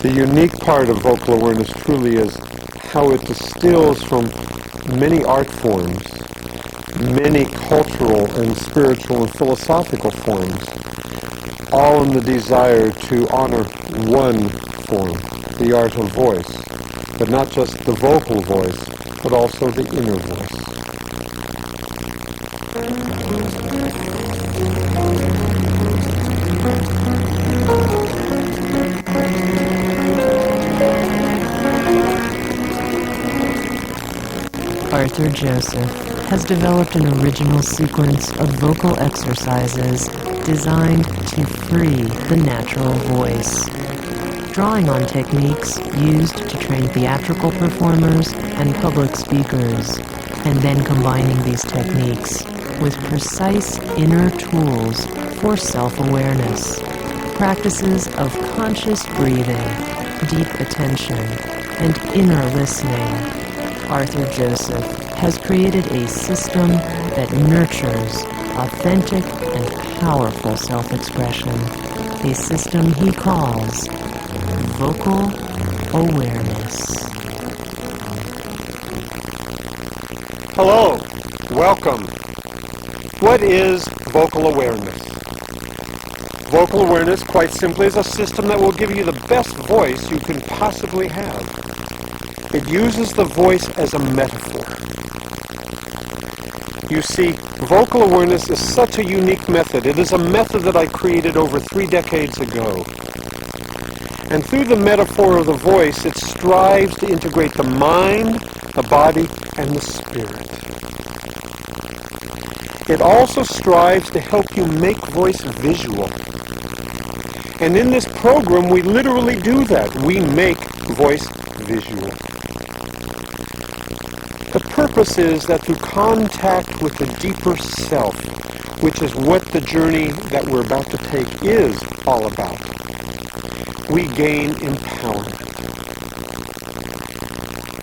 The unique part of vocal awareness truly is how it distills from many art forms, many cultural and spiritual and philosophical forms, all in the desire to honor one form, the art of voice, but not just the vocal voice, but also the inner voice. Arthur Joseph has developed an original sequence of vocal exercises designed to free the natural voice, drawing on techniques used to train theatrical performers and public speakers, and then combining these techniques with precise inner tools for self-awareness, practices of conscious breathing, deep attention, and inner listening. Arthur Joseph has created a system that nurtures authentic and powerful self-expression, a system he calls vocal awareness. Hello, welcome. What is vocal awareness? Vocal awareness, quite simply, is a system that will give you the best voice you can possibly have. It uses the voice as a metaphor. You see, vocal awareness is such a unique method. It is a method that I created over 3 decades ago. And through the metaphor of the voice, it strives to integrate the mind, the body, and the spirit. It also strives to help you make voice visual. And in this program, we literally do that. We make voice visual. The purpose is that through contact with the deeper self, which is what the journey that we're about to take is all about, we gain empowerment.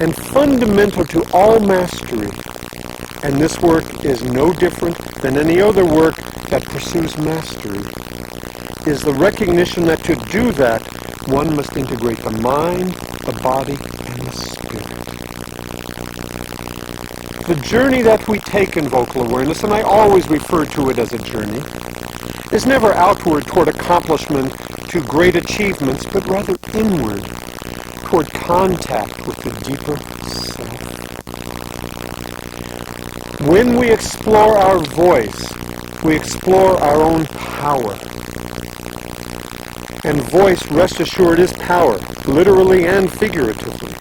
And fundamental to all mastery, and this work is no different than any other work that pursues mastery, is the recognition that to do that, one must integrate the mind, the body, and the spirit. The journey that we take in vocal awareness, and I always refer to it as a journey, is never outward toward accomplishment to great achievements, but rather inward toward contact with the deeper self. When we explore our voice, we explore our own power. And voice, rest assured, is power, literally and figuratively.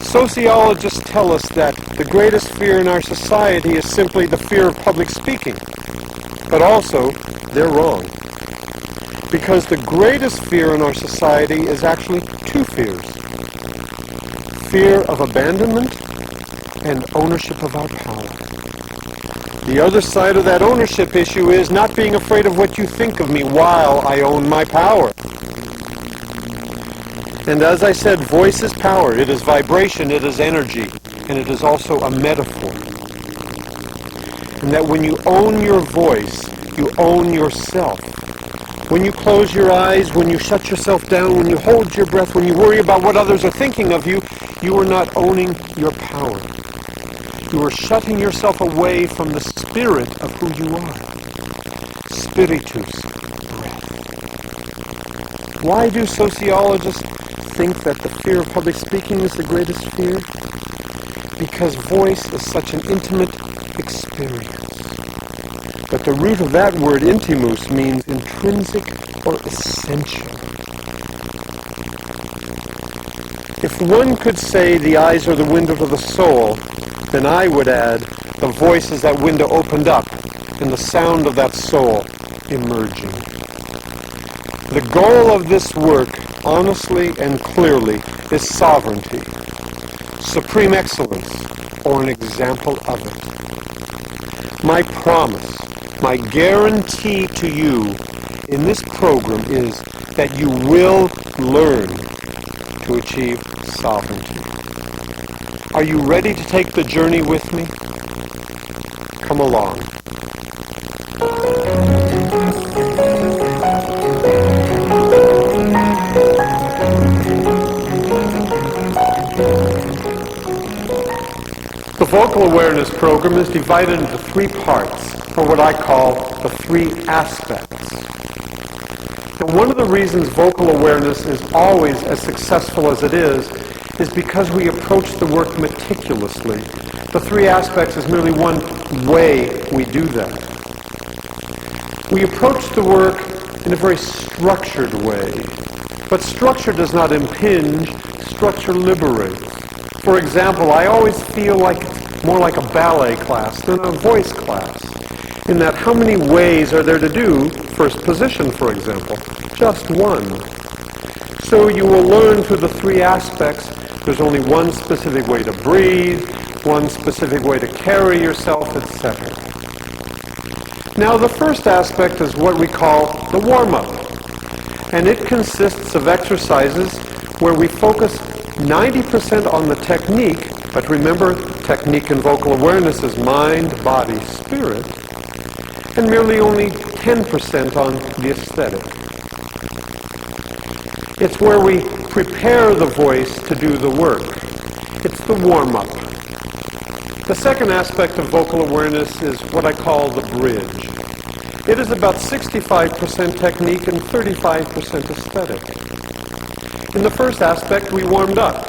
Sociologists tell us that the greatest fear in our society is simply the fear of public speaking. But also, they're wrong. Because the greatest fear in our society is actually 2 fears. Fear of abandonment and ownership of our power. The other side of that ownership issue is not being afraid of what you think of me while I own my power. And as I said, voice is power. It is vibration, it is energy, and it is also a metaphor. And that when you own your voice, you own yourself. When you close your eyes, when you shut yourself down, when you hold your breath, when you worry about what others are thinking of you, you are not owning your power. You are shutting yourself away from the spirit of who you are. Spiritus, breath. Why do sociologists think that the fear of public speaking is the greatest fear? Because voice is such an intimate experience. But the root of that word, intimus, means intrinsic or essential. If one could say the eyes are the window to the soul, then I would add the voice is that window opened up and the sound of that soul emerging. The goal of this work, honestly and clearly, is sovereignty, supreme excellence, or an example of it. My promise, my guarantee to you in this program is that you will learn to achieve sovereignty. Are you ready to take the journey with me? Come along. vocal awareness program is divided into three parts, or what I call the three aspects. And one of the reasons vocal awareness is always as successful as it is because we approach the work meticulously. The three aspects is merely one way we do that. We approach the work in a very structured way, but structure does not impinge, structure liberates. For example, I always feel like it's more like a ballet class than a voice class, in that how many ways are there to do first position, for example? Just one. So you will learn through the three aspects there's only one specific way to breathe, one specific way to carry yourself, etc. Now the first aspect is what we call the warm-up, and it consists of exercises where we focus 90% on the technique, but remember, technique and vocal awareness is mind, body, spirit, and merely only 10% on the aesthetic. It's where we prepare the voice to do the work. It's the warm-up. The second aspect of vocal awareness is what I call the bridge. It is about 65% technique and 35% aesthetic. In the first aspect, we warmed up.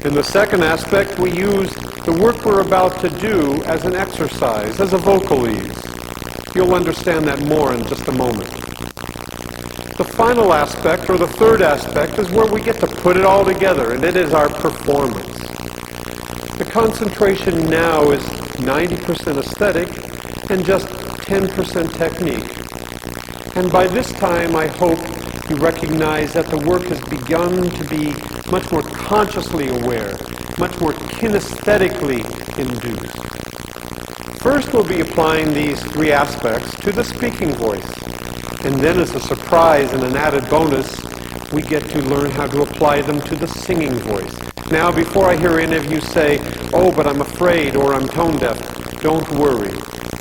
In the second aspect, we used the work we're about to do as an exercise, as a vocal ease. You'll understand that more in just a moment. The final aspect, or the third aspect, is where we get to put it all together, and it is our performance. The concentration now is 90% aesthetic and just 10% technique. And by this time, I hope you recognize that the work has begun to be much more consciously aware, much more kinesthetically induced. First, we'll be applying these three aspects to the speaking voice. And then as a surprise and an added bonus, we get to learn how to apply them to the singing voice. Now, before I hear any of you say, oh, but I'm afraid or I'm tone deaf, don't worry.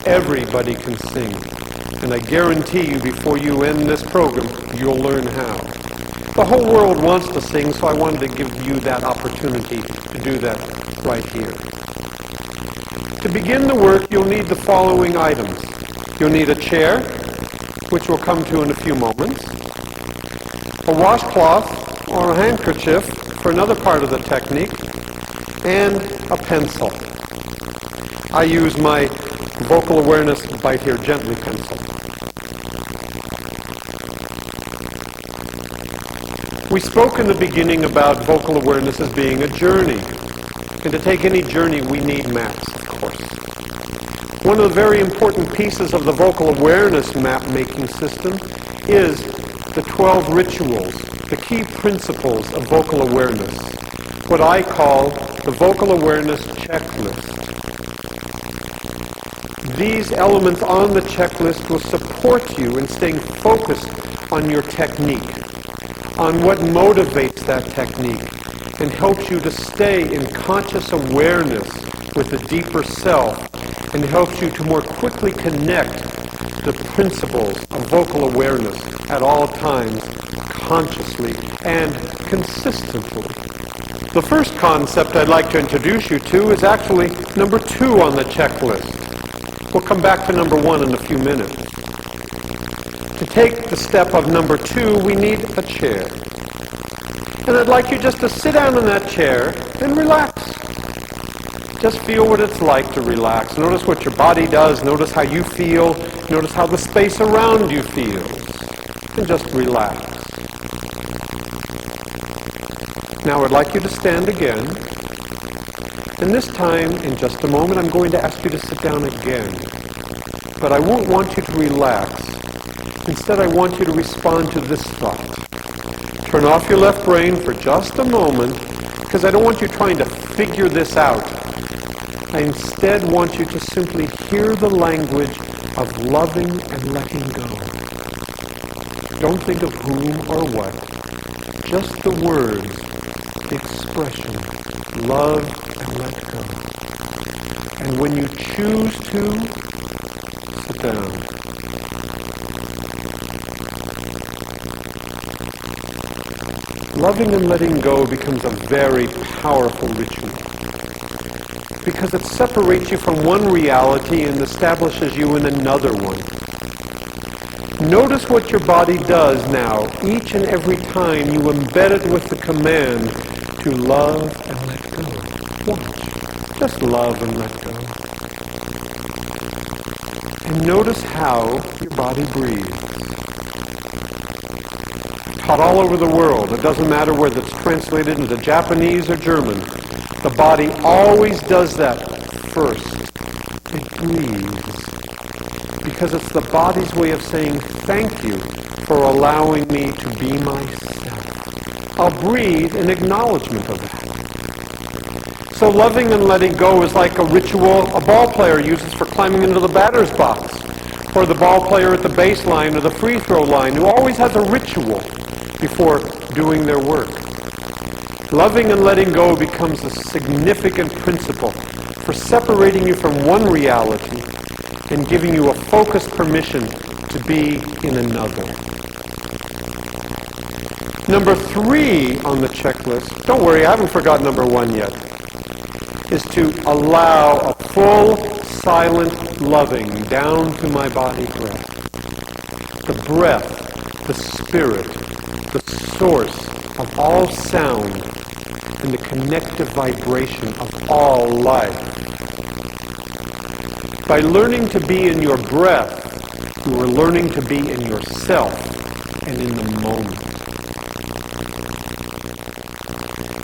Everybody can sing. And I guarantee you, before you end this program, you'll learn how. The whole world wants to sing, so I wanted to give you that opportunity to do that right here. To begin the work, you'll need the following items. You'll need a chair, which we'll come to in a few moments, a washcloth or a handkerchief for another part of the technique, and a pencil. I use my vocal awareness Bite Here Gently pencil. We spoke in the beginning about vocal awareness as being a journey. And to take any journey, we need maps, of course. One of the very important pieces of the vocal awareness map-making system is the 12 rituals, the key principles of vocal awareness, what I call the vocal awareness checklist. These elements on the checklist will support you in staying focused on your technique, on what motivates that technique, and helps you to stay in conscious awareness with the deeper self, and helps you to more quickly connect the principles of vocal awareness at all times, consciously and consistently. The first concept I'd like to introduce you to is actually number 2 on the checklist. We'll come back to number 1 in a few minutes. To take the step of number 2, we need a chair. And I'd like you just to sit down in that chair and relax. Just feel what it's like to relax. Notice what your body does. Notice how you feel. Notice how the space around you feels. And just relax. Now I'd like you to stand again. And this time, in just a moment, I'm going to ask you to sit down again. But I won't want you to relax. Instead, I want you to respond to this thought. Turn off your left brain for just a moment, because I don't want you trying to figure this out. I instead want you to simply hear the language of loving and letting go. Don't think of whom or what. Just the words, the expression, love and let go. And when you choose to, sit down. Loving and letting go becomes a very powerful ritual. because it separates you from one reality and establishes you in another one. Notice what your body does now, each and every time you embed it with the command to love and let go. Watch. Just love and let go. And notice how your body breathes. Taught all over the world. It doesn't matter whether it's translated into Japanese or German. The body always does that first. It breathes. Because it's the body's way of saying thank you for allowing me to be myself. I'll breathe in acknowledgement of that. So loving and letting go is like a ritual a ball player uses for climbing into the batter's box, or the ball player at the baseline or the free throw line, who always has a ritual before doing their work. Loving and letting go becomes a significant principle for separating you from one reality and giving you a focused permission to be in another. Number 3 on the checklist, don't worry, I haven't forgotten number 1 yet, is to allow a full, silent loving down to my body breath. The breath, the spirit, the source of all sound and the connective vibration of all life. By learning to be in your breath, you are learning to be in yourself and in the moment.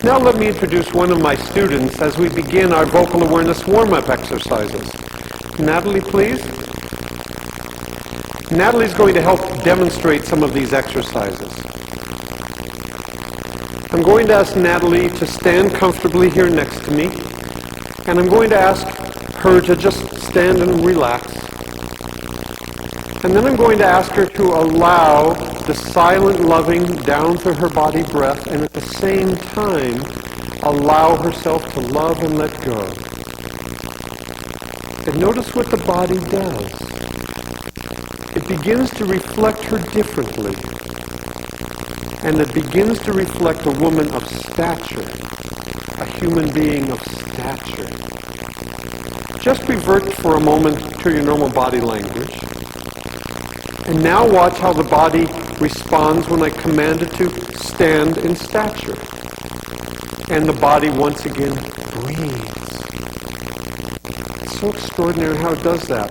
Now let me introduce one of my students as we begin our vocal awareness warm-up exercises. Natalie, please. Natalie's going to help demonstrate some of these exercises. I'm going to ask Natalie to stand comfortably here next to me, and I'm going to ask her to just stand and relax. And then I'm going to ask her to allow the silent loving down through her body breath, and at the same time allow herself to love and let go. And notice what the body does. It begins to reflect her differently. And it begins to reflect a woman of stature, a human being of stature. Just revert for a moment to your normal body language. And now watch how the body responds when I command it to stand in stature. And the body once again breathes. It's so extraordinary how it does that.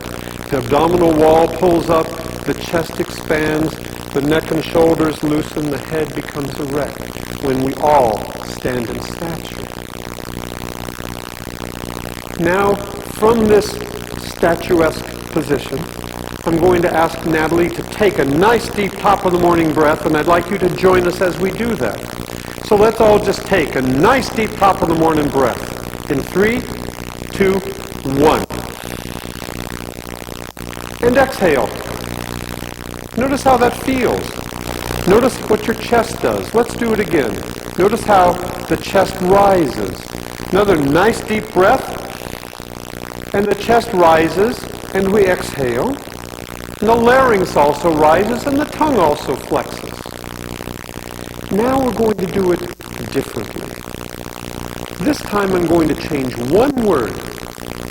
The abdominal wall pulls up, the chest expands, the neck and shoulders loosen, the head becomes erect when we all stand in stature. Now, from this statuesque position, I'm going to ask Natalie to take a nice deep top of the morning breath, and I'd like you to join us as we do that. So let's all just take a nice deep top of the morning breath. In 3, 2, 1. And exhale. Notice how that feels. Notice what your chest does. Let's do it again. Notice how the chest rises. Another nice deep breath. And the chest rises, and we exhale. And the larynx also rises, and the tongue also flexes. Now we're going to do it differently. This time I'm going to change one word.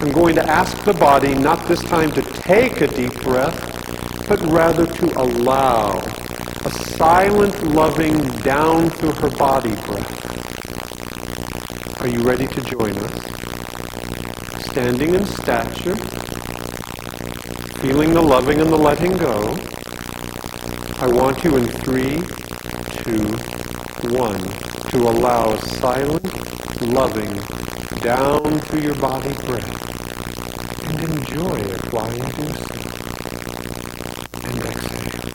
I'm going to ask the body not this time to take a deep breath, but rather to allow a silent loving down through her body breath. Are you ready to join us? Standing in stature, feeling the loving and the letting go. I want you in 3, 2, 1 to allow a silent, loving down through your body breath. And enjoy it while you do so. And exhale.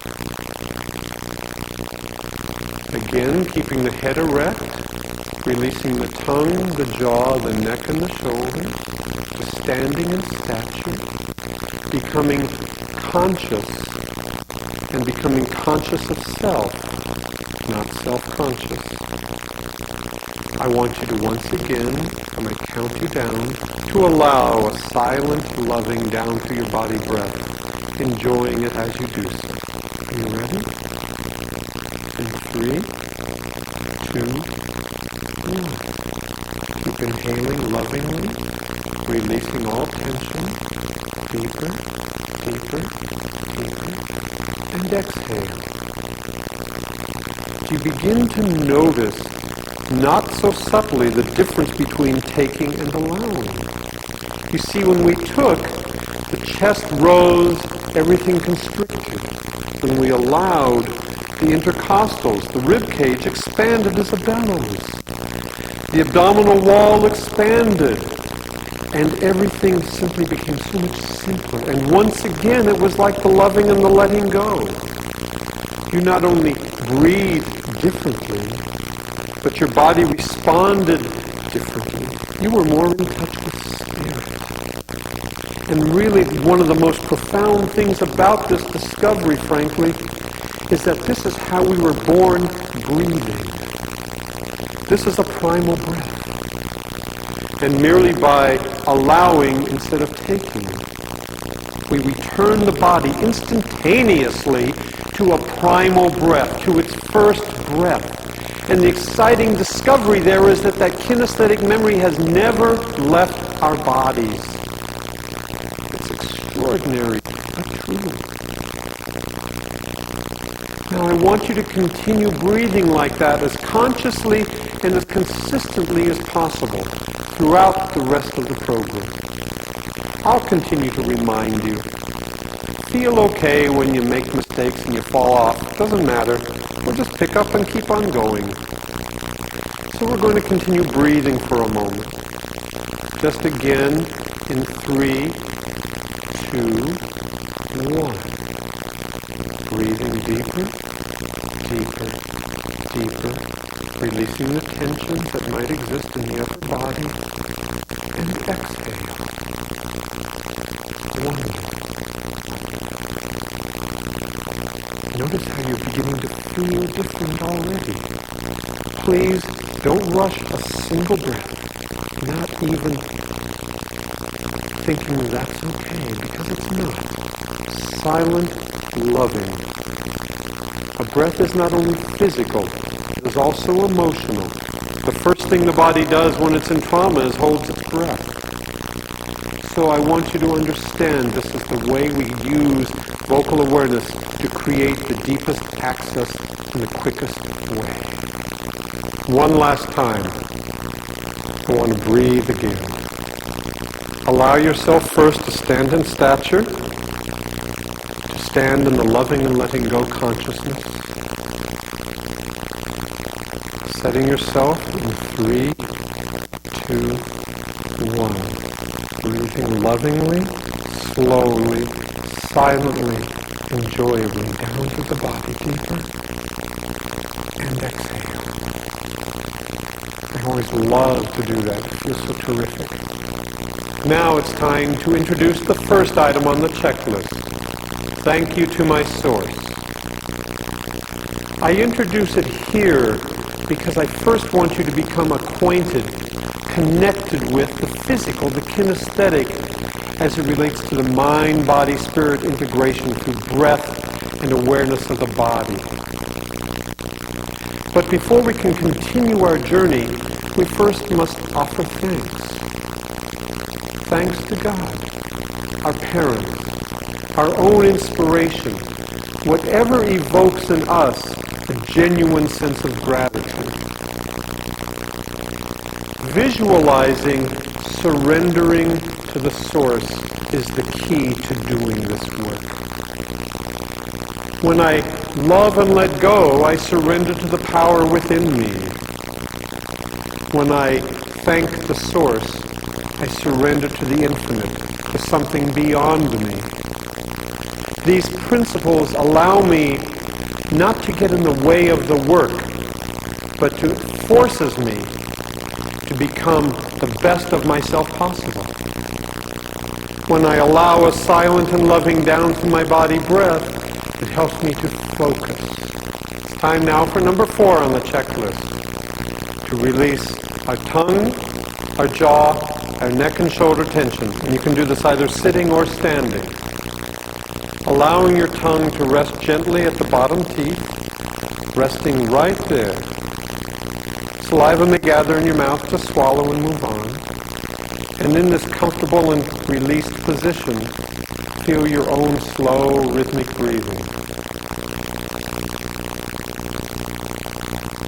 Again, keeping the head erect, releasing the tongue, the jaw, the neck, and the shoulders, just standing in stature, becoming conscious, and becoming conscious of self, not self-conscious. I want you to once again, when I count you down, to allow a silent, loving down through your body breath, enjoying it as you do so. Are you ready? In 3, 2, 1. Keep inhaling lovingly Releasing all tension. Deeper, deeper, deeper. And exhale. You begin to notice, not so subtly, the difference between taking and allowing. You see, when we took, the chest rose, everything constricted. When we allowed, the intercostals, the rib cage, expanded as a bellows. The abdominal wall expanded, and everything simply became so much simpler. And once again, it was like the loving and the letting go. You not only breathed differently, but your body responded differently. You were more in touch with spirit. And really, one of the most profound things about this discovery, frankly, is that this is how we were born breathing. This is a primal breath. And merely by allowing instead of taking, we return the body instantaneously to a primal breath, to its first breath. And the exciting discovery there is that that kinesthetic memory has never left our bodies. It's extraordinary, but true. Now I want you to continue breathing like that as consciously and as consistently as possible throughout the rest of the program. I'll continue to remind you. Feel okay when you make mistakes and you fall off. Doesn't matter. We'll just pick up and keep on going. So we're going to continue breathing for a moment. Just again in 3, 2, 1. Breathing deeper, deeper, deeper. Releasing the tensions that might exist in the upper body. And exhale. 1. Notice how you're beginning to feel different already. Please don't rush a single breath, not even thinking that's okay, because it's not. Silent, loving. A breath is not only physical, it is also emotional. The first thing the body does when it's in trauma is holds its breath. So I want you to understand this is the way we use vocal awareness to create the deepest access in the quickest way. One last time, I want to breathe again. Allow yourself first to stand in stature, to stand in the loving and letting go consciousness. Setting yourself in 3, 2, 1. Breathing lovingly, slowly, silently, enjoyably down to the body deeper, and exhale. I always love to do that. It feels so terrific. Now it's time to introduce the first item on the checklist. Thank you to my source. I introduce it here because I first want you to become acquainted, connected with the physical, the kinesthetic, as it relates to the mind-body-spirit integration through breath and awareness of the body. But before we can continue our journey, we first must offer thanks. Thanks to God, our parents, our own inspiration, whatever evokes in us a genuine sense of gratitude. Visualizing, surrendering to the source is the key to doing this work. When I love and let go, I surrender to the power within me. When I thank the source, I surrender to the infinite, to something beyond me. These principles allow me not to get in the way of the work, but it forces me to become the best of myself possible. When I allow a silent and loving down to my body breath, it helps me to focus. It's time now for number 4 on the checklist, to release our tongue, our jaw, our neck and shoulder tension. And you can do this either sitting or standing. Allowing your tongue to rest gently at the bottom teeth, resting right there. Saliva may gather in your mouth to swallow and move on. And in this comfortable and released position, feel your own slow, rhythmic breathing.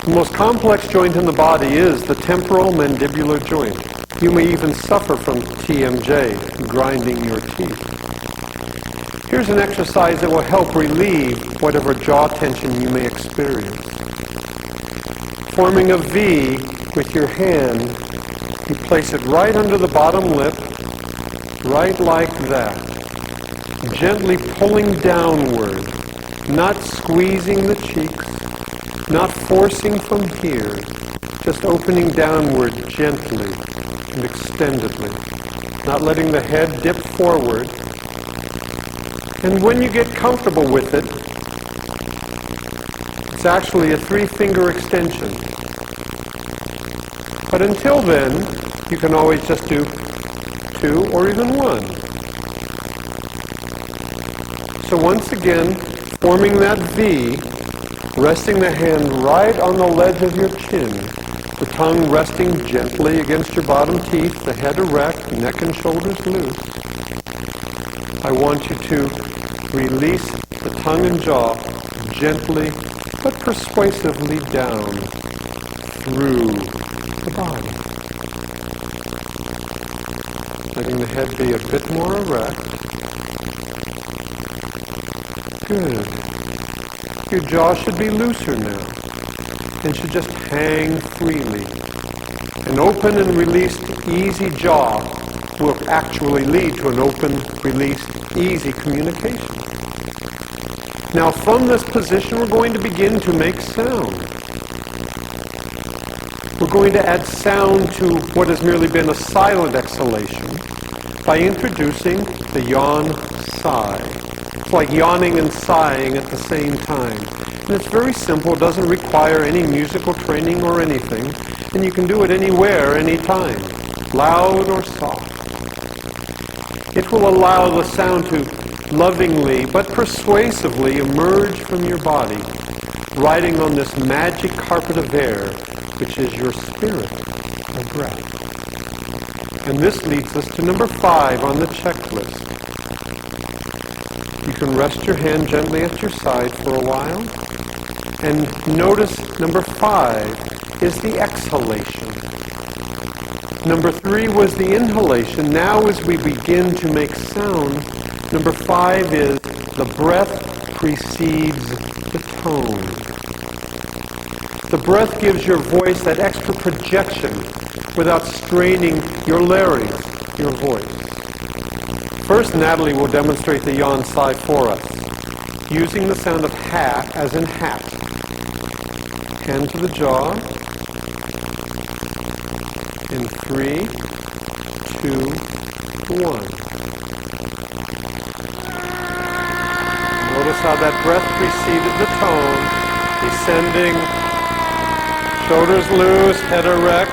The most complex joint in the body is the temporal mandibular joint. You may even suffer from TMJ, grinding your teeth. Here's an exercise that will help relieve whatever jaw tension you may experience. Forming a V with your hand, you place it right under the bottom lip, right like that. Gently pulling downward, not squeezing the cheeks, not forcing from here, just opening downward gently and extendedly, not letting the head dip forward. And when you get comfortable with it, it's actually a 3-finger extension. But until then, you can always just do 2 or even 1. So once again, forming that V, resting the hand right on the ledge of your chin, the tongue resting gently against your bottom teeth, the head erect, neck and shoulders loose. I want you to release the tongue and jaw gently but persuasively down through the body. Letting the head be a bit more erect. Good. Your jaw should be looser now and should just hang freely. An open and released easy jaw will actually lead to an open, released, easy communication. Now from this position we're going to begin to make sound. We're going to add sound to what has merely been a silent exhalation by introducing the yawn sigh. It's like yawning and sighing at the same time. And it's very simple. It doesn't require any musical training or anything. And you can do it anywhere, anytime, loud or soft. It will allow the sound to lovingly but persuasively emerge from your body, riding on this magic carpet of air, which is your spirit of breath. And this leads us to number 5 on the checklist. You can rest your hand gently at your side for a while. And notice number 5 is the exhalation. Number 3 was the inhalation. Now as we begin to make sound, number 5 is the breath precedes the tone. The breath gives your voice that extra projection without straining your larynx, your voice. First, Natalie will demonstrate the yawn sigh for us, using the sound of ha as in hat. Hand to the jaw. In 3, 2, 1. Notice how that breath preceded the tone, descending, shoulders loose, head erect.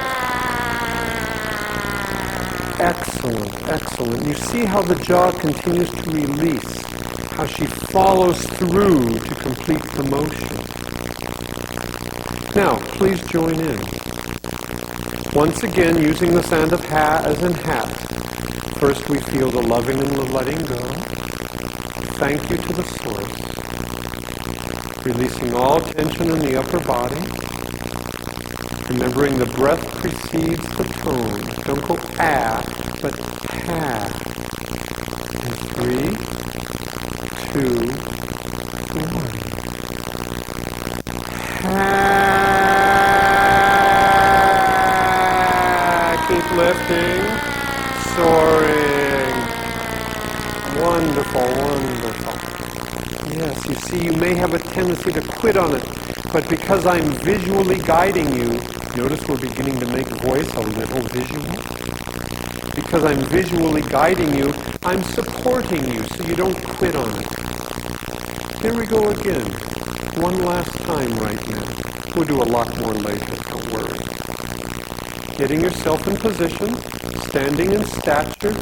Excellent, excellent. You see how the jaw continues to release, how she follows through to complete the motion. Now, please join in. Once again, using the sound of ha as in hat. First we feel the loving and the letting go. Thank you to the source. Releasing all tension in the upper body. Remembering the breath precedes the tone. Don't go ah, but ha. In 3, 2, 1. Ha. Keep lifting. Soaring. Wonderful, wonderful. Yes, you see, you may have a tendency to quit on it, but because I'm visually guiding you, notice we're beginning to make voice a little visual. Because I'm visually guiding you, I'm supporting you so you don't quit on it. Here we go again. One last time right now. We'll do a lot more later, don't worry. Getting yourself in position, standing in stature,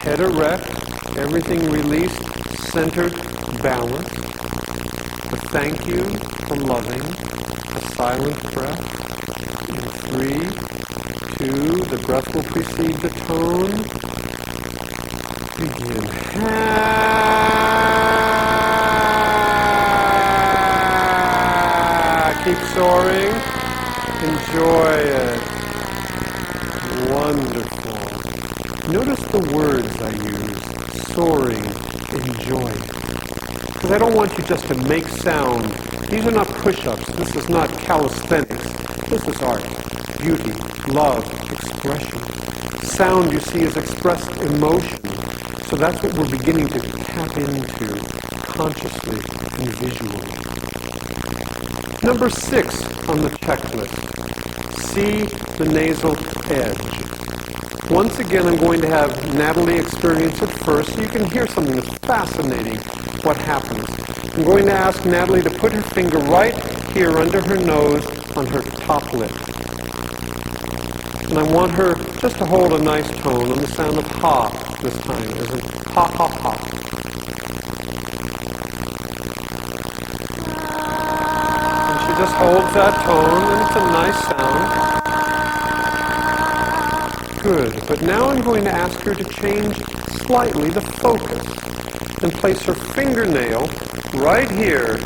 head erect, everything released, centered, balanced. The thank you from loving, a silent breath. In 3, 2, the breath will precede the tone. Begin. Keep soaring. Enjoy it. Wonderful. Notice the words I use. Soaring, enjoy. Because I don't want you just to make sound. These are not push-ups. This is not calisthenics. This is art. Beauty, love, expression. Sound, you see, is expressed emotion. So that's what we're beginning to tap into consciously and visually. Number 6 on the checklist. See the nasal edge. Once again, I'm going to have Natalie experience it first so you can hear something that's fascinating what happens. I'm going to ask Natalie to put her finger right here under her nose on her top lip. And I want her just to hold a nice tone on the sound of ha this time, as in ha ha ha. And she just holds that tone, and it's a nice sound. Good. But now I'm going to ask her to change slightly the focus and place her fingernail right here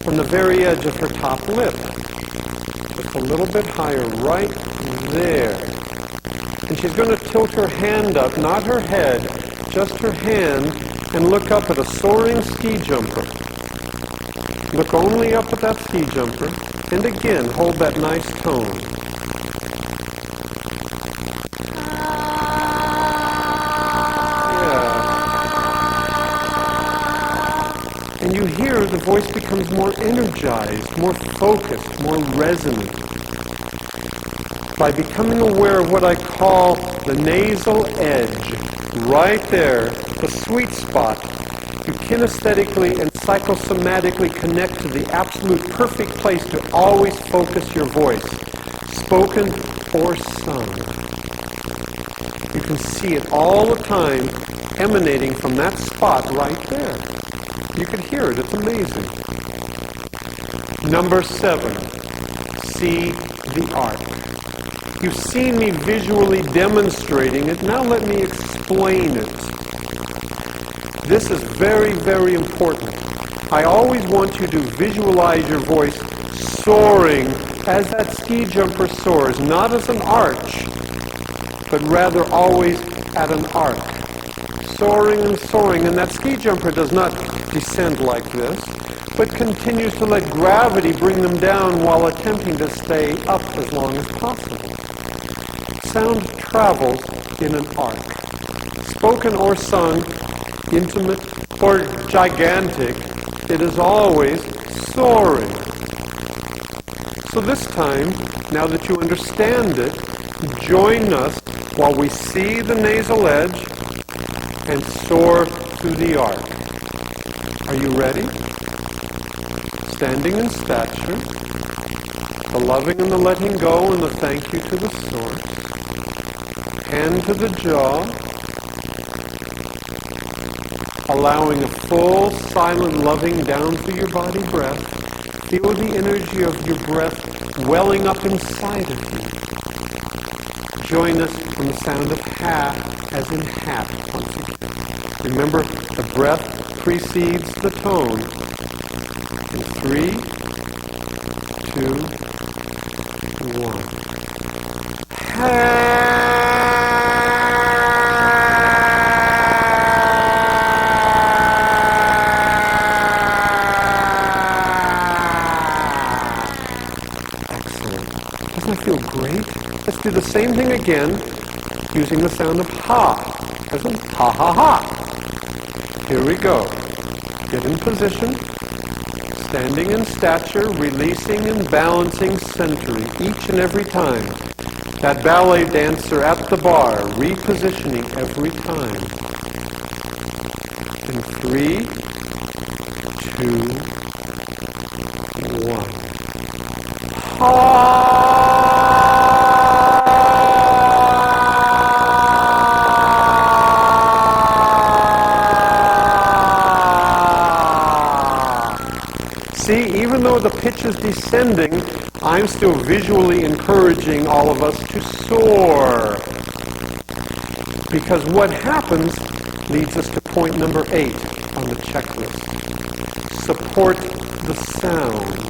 on the very edge of her top lip. Just a little bit higher, right there. And she's going to tilt her hand up, not her head, just her hand, and look up at a soaring ski jumper. Look only up at that ski jumper, and again, hold that nice tone. And you hear the voice becomes more energized, more focused, more resonant. By becoming aware of what I call the nasal edge, right there, the sweet spot, you kinesthetically and psychosomatically connect to the absolute perfect place to always focus your voice, spoken or sung. You can see it all the time emanating from that spot right there. You can hear it. It's amazing. Number 7, see the art. You've seen me visually demonstrating it. Now let me explain it. This is very, very important. I always want you to visualize your voice soaring as that ski jumper soars, not as an arch, but rather always at an arc. Soaring and soaring, and that ski jumper does not descend like this, but continues to let gravity bring them down while attempting to stay up as long as possible. Sound travels in an arc. Spoken or sung, intimate or gigantic, it is always soaring. So this time, now that you understand it, join us while we see the nasal edge and soar through the arc. Are you ready? Standing in stature, the loving and the letting go and the thank you to the source. Hand to the jaw, allowing a full, silent loving down through your body breath. Feel the energy of your breath welling up inside of you. Join us on the sound of ha, as in hat. Remember, the breath precedes the tone. In 3, 2, 1. Ha! Doesn't that feel great? Let's do the same thing again using the sound of ha, as in ha ha ha. Here we go. Get in position, standing in stature, releasing and balancing, centering each and every time. That ballet dancer at the bar, repositioning every time. In 3, 2, 1. See, even though the pitch is descending, I'm still visually encouraging all of us to soar. Because what happens leads us to point number 8 on the checklist. Support the sound.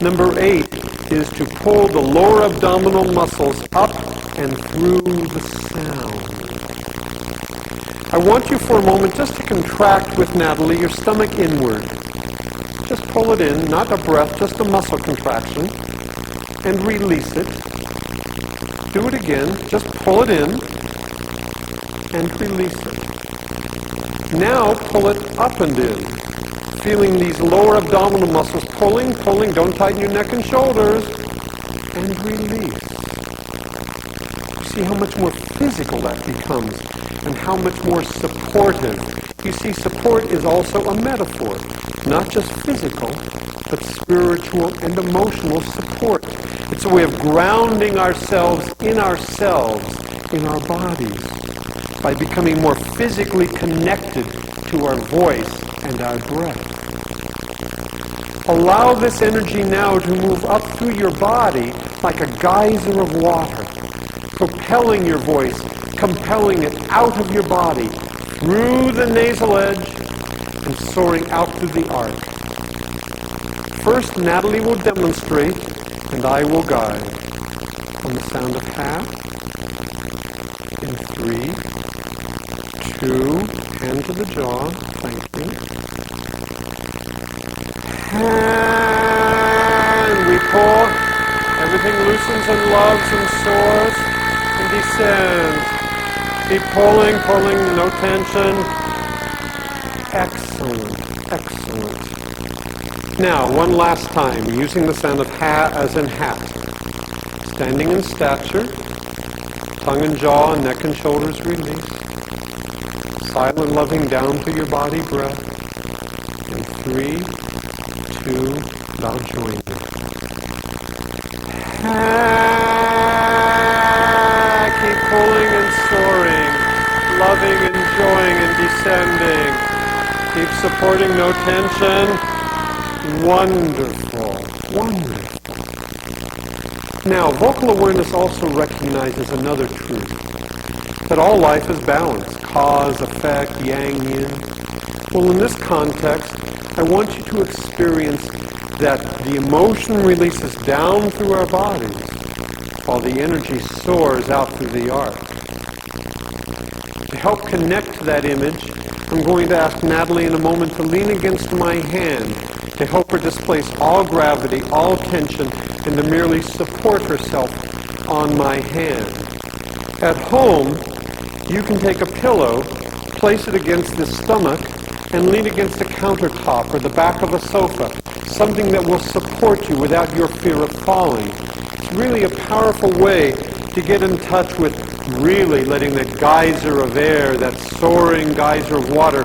Number 8 is to pull the lower abdominal muscles up and through the sound. I want you for a moment just to contract with Natalie your stomach inward. Just pull it in, not a breath, just a muscle contraction, and release it. Do it again, just pull it in and release it. Now pull it up and in, feeling these lower abdominal muscles pulling, don't tighten your neck and shoulders, and release. See how much more physical that becomes and how much more supportive. You see, support is also a metaphor, not just physical, but spiritual and emotional support. It's a way of grounding ourselves, in our bodies, by becoming more physically connected to our voice and our breath. Allow this energy now to move up through your body like a geyser of water, propelling your voice, compelling it out of your body, through the nasal edge, and soaring out through the arc. First, Natalie will demonstrate, and I will guide. On the sound of half, in 3, 2, hand to the jaw, thank you. And we pull, everything loosens and loves and soars and descends. Keep pulling, no tension. Excellent, excellent. Now, one last time, using the sound of ha as in hat. Standing in stature, tongue and jaw, neck and shoulders release. Silent loving down through your body breath. And 3, 2, now join me. Keep pulling and soaring, loving, enjoying, and descending. Keep supporting, no tension. Wonderful, wonderful. Now, vocal awareness also recognizes another truth, that all life is balance, cause, effect, yang, yin. Well, in this context, I want you to experience that the emotion releases down through our bodies, while the energy soars out through the arc. To help connect that image, I'm going to ask Natalie in a moment to lean against my hand to help her displace all gravity, all tension, and to merely support herself on my hand. At home, you can take a pillow, place it against the stomach, and lean against the countertop or the back of a sofa, something that will support you without your fear of falling. It's really a powerful way to get in touch with really letting that geyser of air, that soaring geyser of water,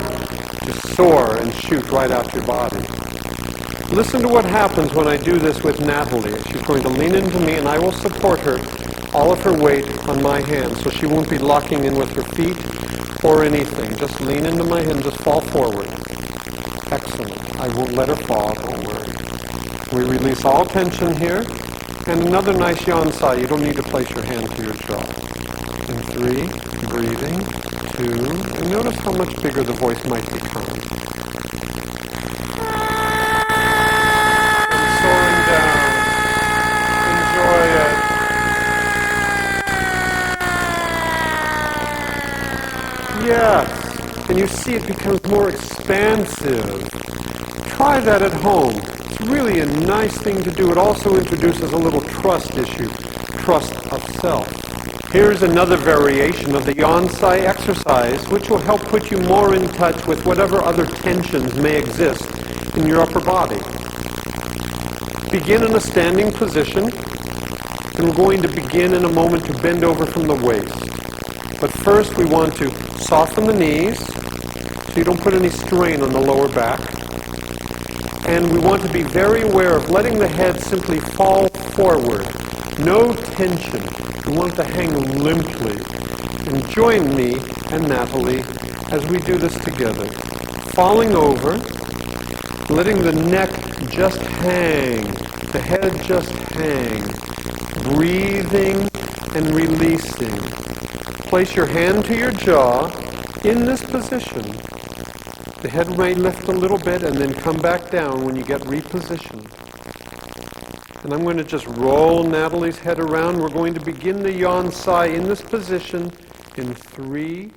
just soar and shoot right out your body. Listen to what happens when I do this with Natalie. She's going to lean into me and I will support her, all of her weight on my hand, so she won't be locking in with her feet or anything. Just lean into my hand, just fall forward. Excellent. I won't let her fall, don't worry. We release all tension here. And another nice yawn sigh. You don't need to place your hand to your jaw. And 3, breathing, 2, and notice how much bigger the voice might become. And soaring down. Enjoy it. Yes. And you see it becomes more expansive. Try that at home. It's really a nice thing to do. It also introduces a little trust issue, trust of self. Here's another variation of the yansai exercise, which will help put you more in touch with whatever other tensions may exist in your upper body. Begin in a standing position, and we're going to begin in a moment to bend over from the waist. But first we want to soften the knees, so you don't put any strain on the lower back. And we want to be very aware of letting the head simply fall forward. No tension. We want to hang limply. And join me and Natalie as we do this together. Falling over, letting the neck just hang. The head just hang, breathing and releasing. Place your hand to your jaw in this position. The head may lift a little bit and then come back down when you get repositioned. And I'm going to just roll Natalie's head around. We're going to begin the yawn sigh in this position in 3,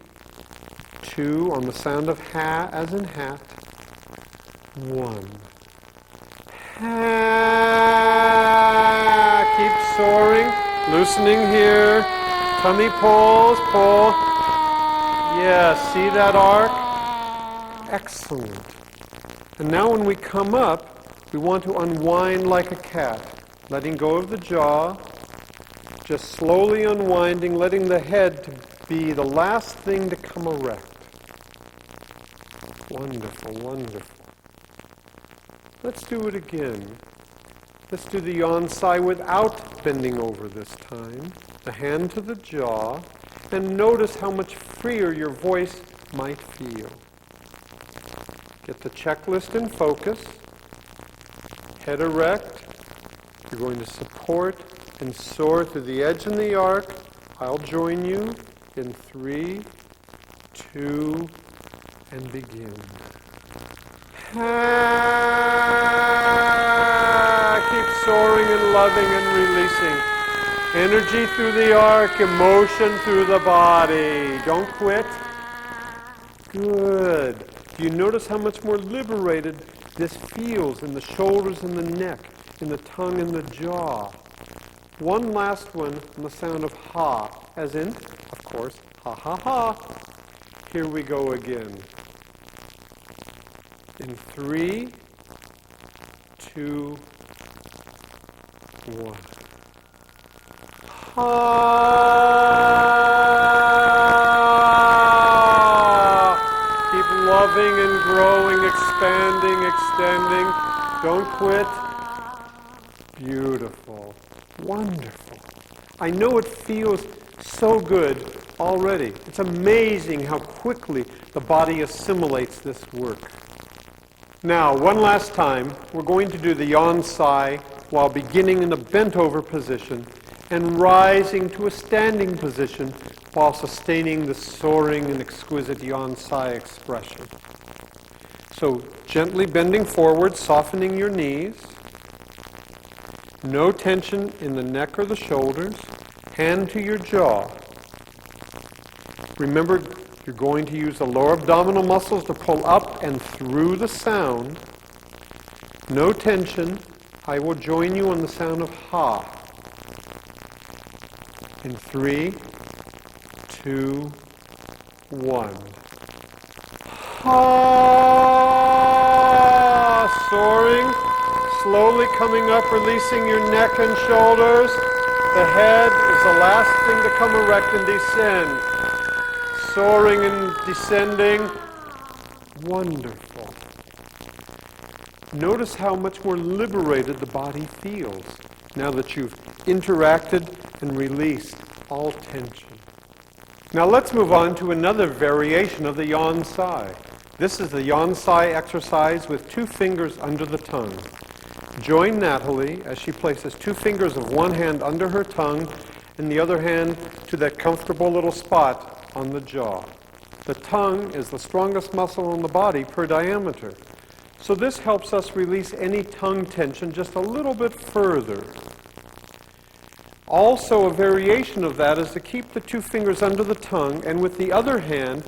2, on the sound of ha as in hat, 1. Ha. Keep soaring, loosening here. Tummy pulls, pull. Yeah, see that arc? Excellent. And now when we come up, we want to unwind like a cat, letting go of the jaw, just slowly unwinding, letting the head to be the last thing to come erect. Wonderful, wonderful. Let's do it again. Let's do the yawn sigh without bending over this time. The hand to the jaw, and notice how much freer your voice might feel. Get the checklist in focus. Head erect. You're going to support and soar through the edge and the arc. I'll join you in 3, 2, and begin. Keep soaring and loving and releasing. Energy through the arc, emotion through the body. Don't quit. Good. Do you notice how much more liberated this feels in the shoulders and the neck, in the tongue and the jaw? One last one on the sound of ha, as in, of course, ha ha ha. Here we go again. In 3, 2, 1. Ha! Keep loving and growing, expanding, extending. Don't quit. Beautiful. Wonderful. I know it feels so good already. It's amazing how quickly the body assimilates this work. Now, one last time, we're going to do the yawn sigh while beginning in the bent over position and rising to a standing position while sustaining the soaring and exquisite yawn sigh expression. So, gently bending forward, softening your knees. No tension in the neck or the shoulders. Hand to your jaw. Remember, you're going to use the lower abdominal muscles to pull up and through the sound. No tension. I will join you on the sound of ha. In 3, 2, 1. Ha! Soaring, slowly coming up, releasing your neck and shoulders. The head is the last thing to come erect and descend. Soaring and descending. Wonderful. Notice how much more liberated the body feels now that you've interacted and released all tension. Now let's move on to another variation of the yawn sigh. This is the yawn sigh exercise with 2 fingers under the tongue. Join Natalie as she places 2 fingers of one hand under her tongue and the other hand to that comfortable little spot on the jaw. The tongue is the strongest muscle in the body per diameter. So this helps us release any tongue tension just a little bit further. Also, a variation of that is to keep the 2 fingers under the tongue and with the other hand,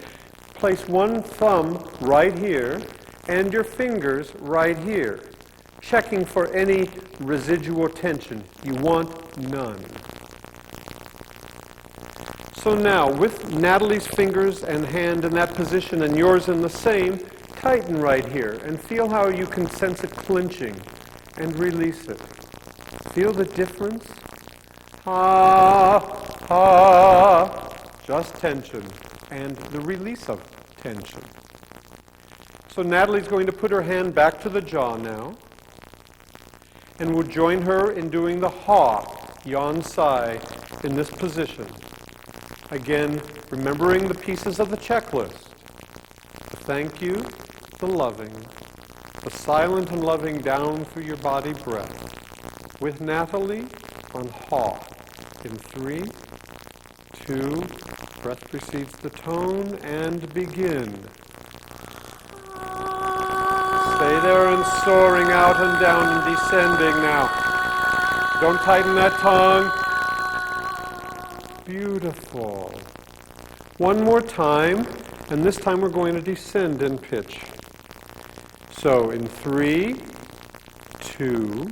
place one thumb right here and your fingers right here, checking for any residual tension. You want none. So now, with Natalie's fingers and hand in that position and yours in the same, tighten right here and feel how you can sense it clenching and release it. Feel the difference? Ha, ha, just tension and the release of tension. So Natalie's going to put her hand back to the jaw now, and we'll join her in doing the ha, yawn sigh, in this position. Again, remembering the pieces of the checklist. The thank you, the loving, the silent and loving down through your body breath. with Natalie on ha. In 3, 2, breath precedes the tone, and begin. Stay there and soaring out and down and descending now. Don't tighten that tongue. Beautiful. One more time, and this time we're going to descend in pitch. So in 3, 2,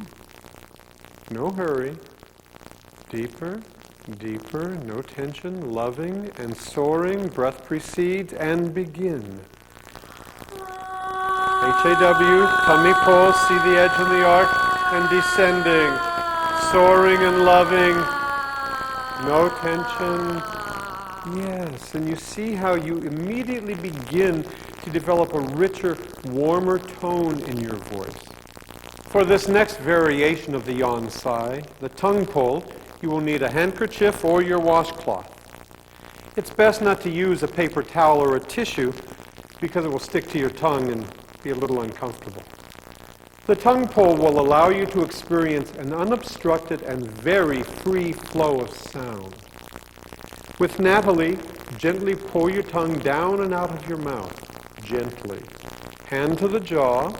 no hurry, deeper, deeper, no tension, loving and soaring, breath precedes and begin. HAW, tummy pull, see the edge of the arc and descending, soaring and loving, no tension. Yes, and you see how you immediately begin to develop a richer, warmer tone in your voice. For this next variation of the yansai, the tongue pull, you will need a handkerchief or your washcloth. It's best not to use a paper towel or a tissue because it will stick to your tongue and be a little uncomfortable. The tongue pull will allow you to experience an unobstructed and very free flow of sound. With Natalie, gently pull your tongue down and out of your mouth, gently. Hand to the jaw,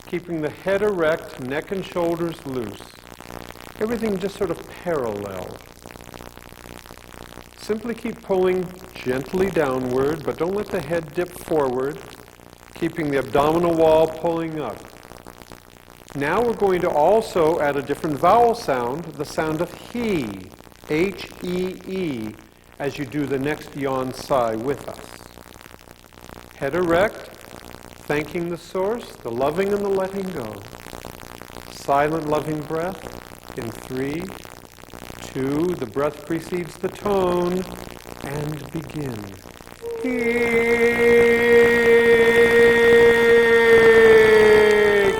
keeping the head erect, neck and shoulders loose. Everything just sort of parallel. Simply keep pulling gently downward, but don't let the head dip forward, keeping the abdominal wall pulling up. Now we're going to also add a different vowel sound, the sound of he, H-E-E, as you do the next yansai with us. Head erect, thanking the source, the loving and the letting go. Silent, loving breath in 3, 2, the breath precedes the tone, and begin.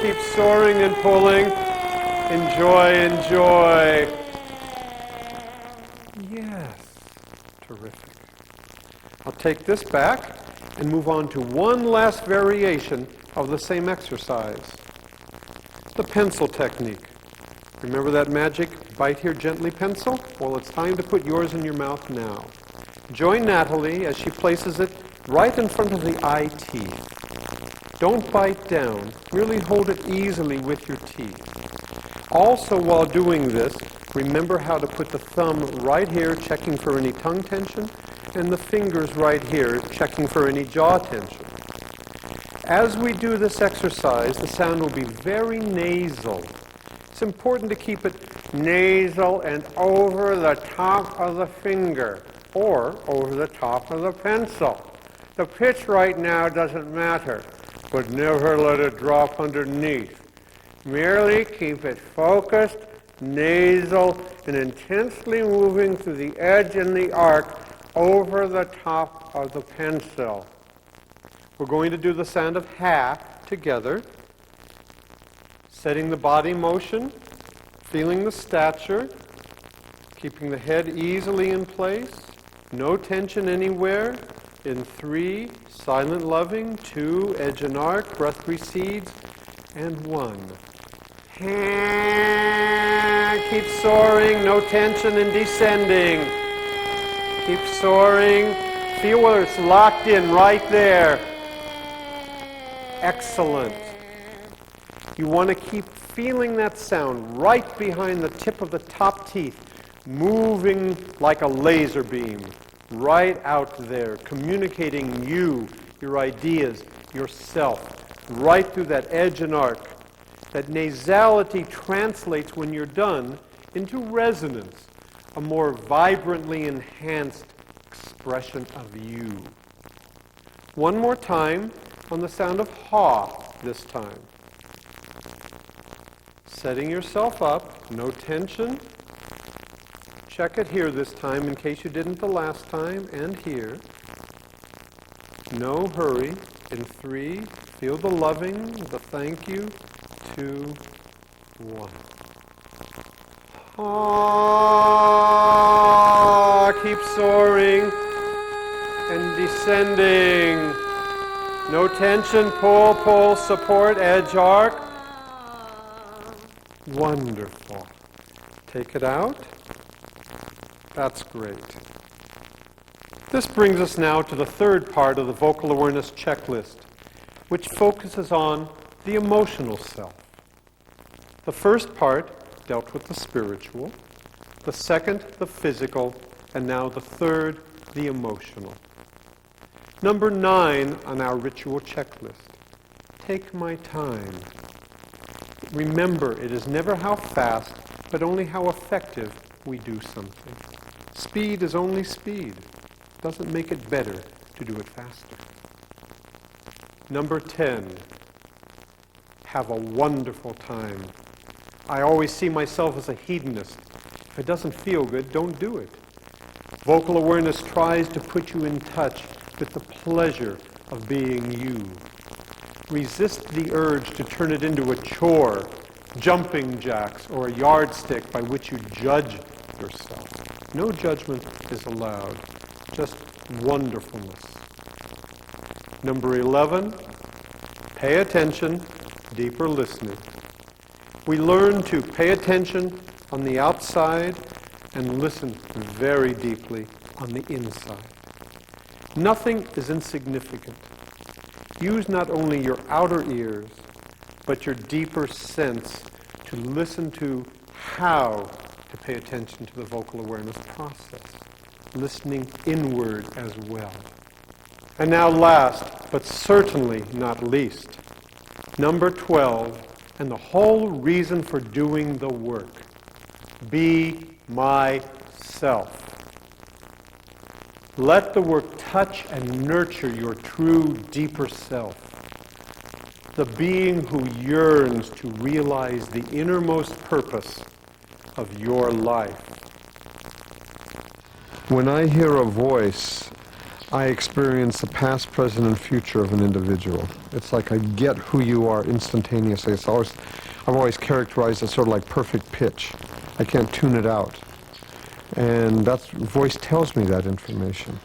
Keep soaring and pulling. Enjoy, enjoy. Yes, terrific. I'll take this back and move on to one last variation of the same exercise. The pencil technique. Remember that magic bite here gently pencil? Well, it's time to put yours in your mouth now. Join Natalie as she places it right in front of the eye teeth. Don't bite down, merely hold it easily with your teeth. Also, while doing this, remember how to put the thumb right here, checking for any tongue tension, and the fingers right here, checking for any jaw tension. As we do this exercise, the sound will be very nasal. It's important to keep it nasal and over the top of the finger, or over the top of the pencil. The pitch right now doesn't matter, but never let it drop underneath. Merely keep it focused, nasal, and intensely moving through the edge and the arc over the top of the pencil. We're going to do the sound of ha together, setting the body motion, feeling the stature, keeping the head easily in place, no tension anywhere. In 3, silent loving, 2, edge and arc, breath precedes, and 1. Keep soaring, no tension and descending. Keep soaring. Feel whether it's locked in right there. Excellent. You want to keep feeling that sound right behind the tip of the top teeth, moving like a laser beam, right out there, communicating you, your ideas, yourself, right through that edge and arc. That nasality translates, when you're done, into resonance, a more vibrantly enhanced expression of you. One more time on the sound of ha this time. Setting yourself up, no tension. Check it here this time in case you didn't the last time, and here. No hurry. In 3, feel the loving, the thank you. 2, 1. Ah, keep soaring and descending. No tension, pull, pull, support, edge arc. Wonderful. Take it out. That's great. This brings us now to the third part of the vocal awareness checklist, which focuses on the emotional self. The first part dealt with the spiritual, the second, the physical, and now the third, the emotional. Number 9 on our ritual checklist. Take my time. Remember, it is never how fast, but only how effective we do something. Speed is only speed. It doesn't make it better to do it faster. Number 10. Have a wonderful time. I always see myself as a hedonist. If it doesn't feel good, don't do it. Vocal awareness tries to put you in touch with the pleasure of being you. Resist the urge to turn it into a chore, jumping jacks, or a yardstick by which you judge yourself. No judgment is allowed, just wonderfulness. Number 11, pay attention, deeper listening. We learn to pay attention on the outside and listen very deeply on the inside. Nothing is insignificant. Use not only your outer ears, but your deeper sense to listen to how to pay attention to the vocal awareness process, listening inward as well. And now last, but certainly not least, number 12, and the whole reason for doing the work. Be myself. Let the work touch and nurture your true, deeper self. The being who yearns to realize the innermost purpose of your life. When I hear a voice, I experience the past, present, and future of an individual. It's like I get who you are instantaneously. I've always characterized it sort of like perfect pitch. I can't tune it out. And that voice tells me that information.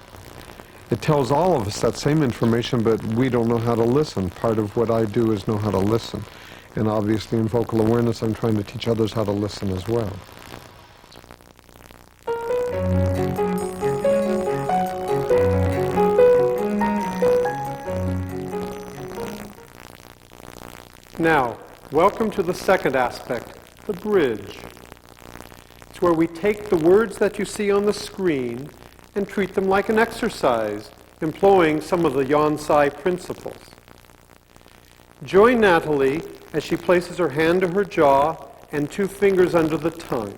It tells all of us that same information, but we don't know how to listen. Part of what I do is know how to listen. And obviously in vocal awareness, I'm trying to teach others how to listen as well. Now, welcome to the second aspect, the bridge. It's where we take the words that you see on the screen and treat them like an exercise, employing some of the Yonsei principles. Join Natalie as she places her hand to her jaw and 2 fingers under the tongue.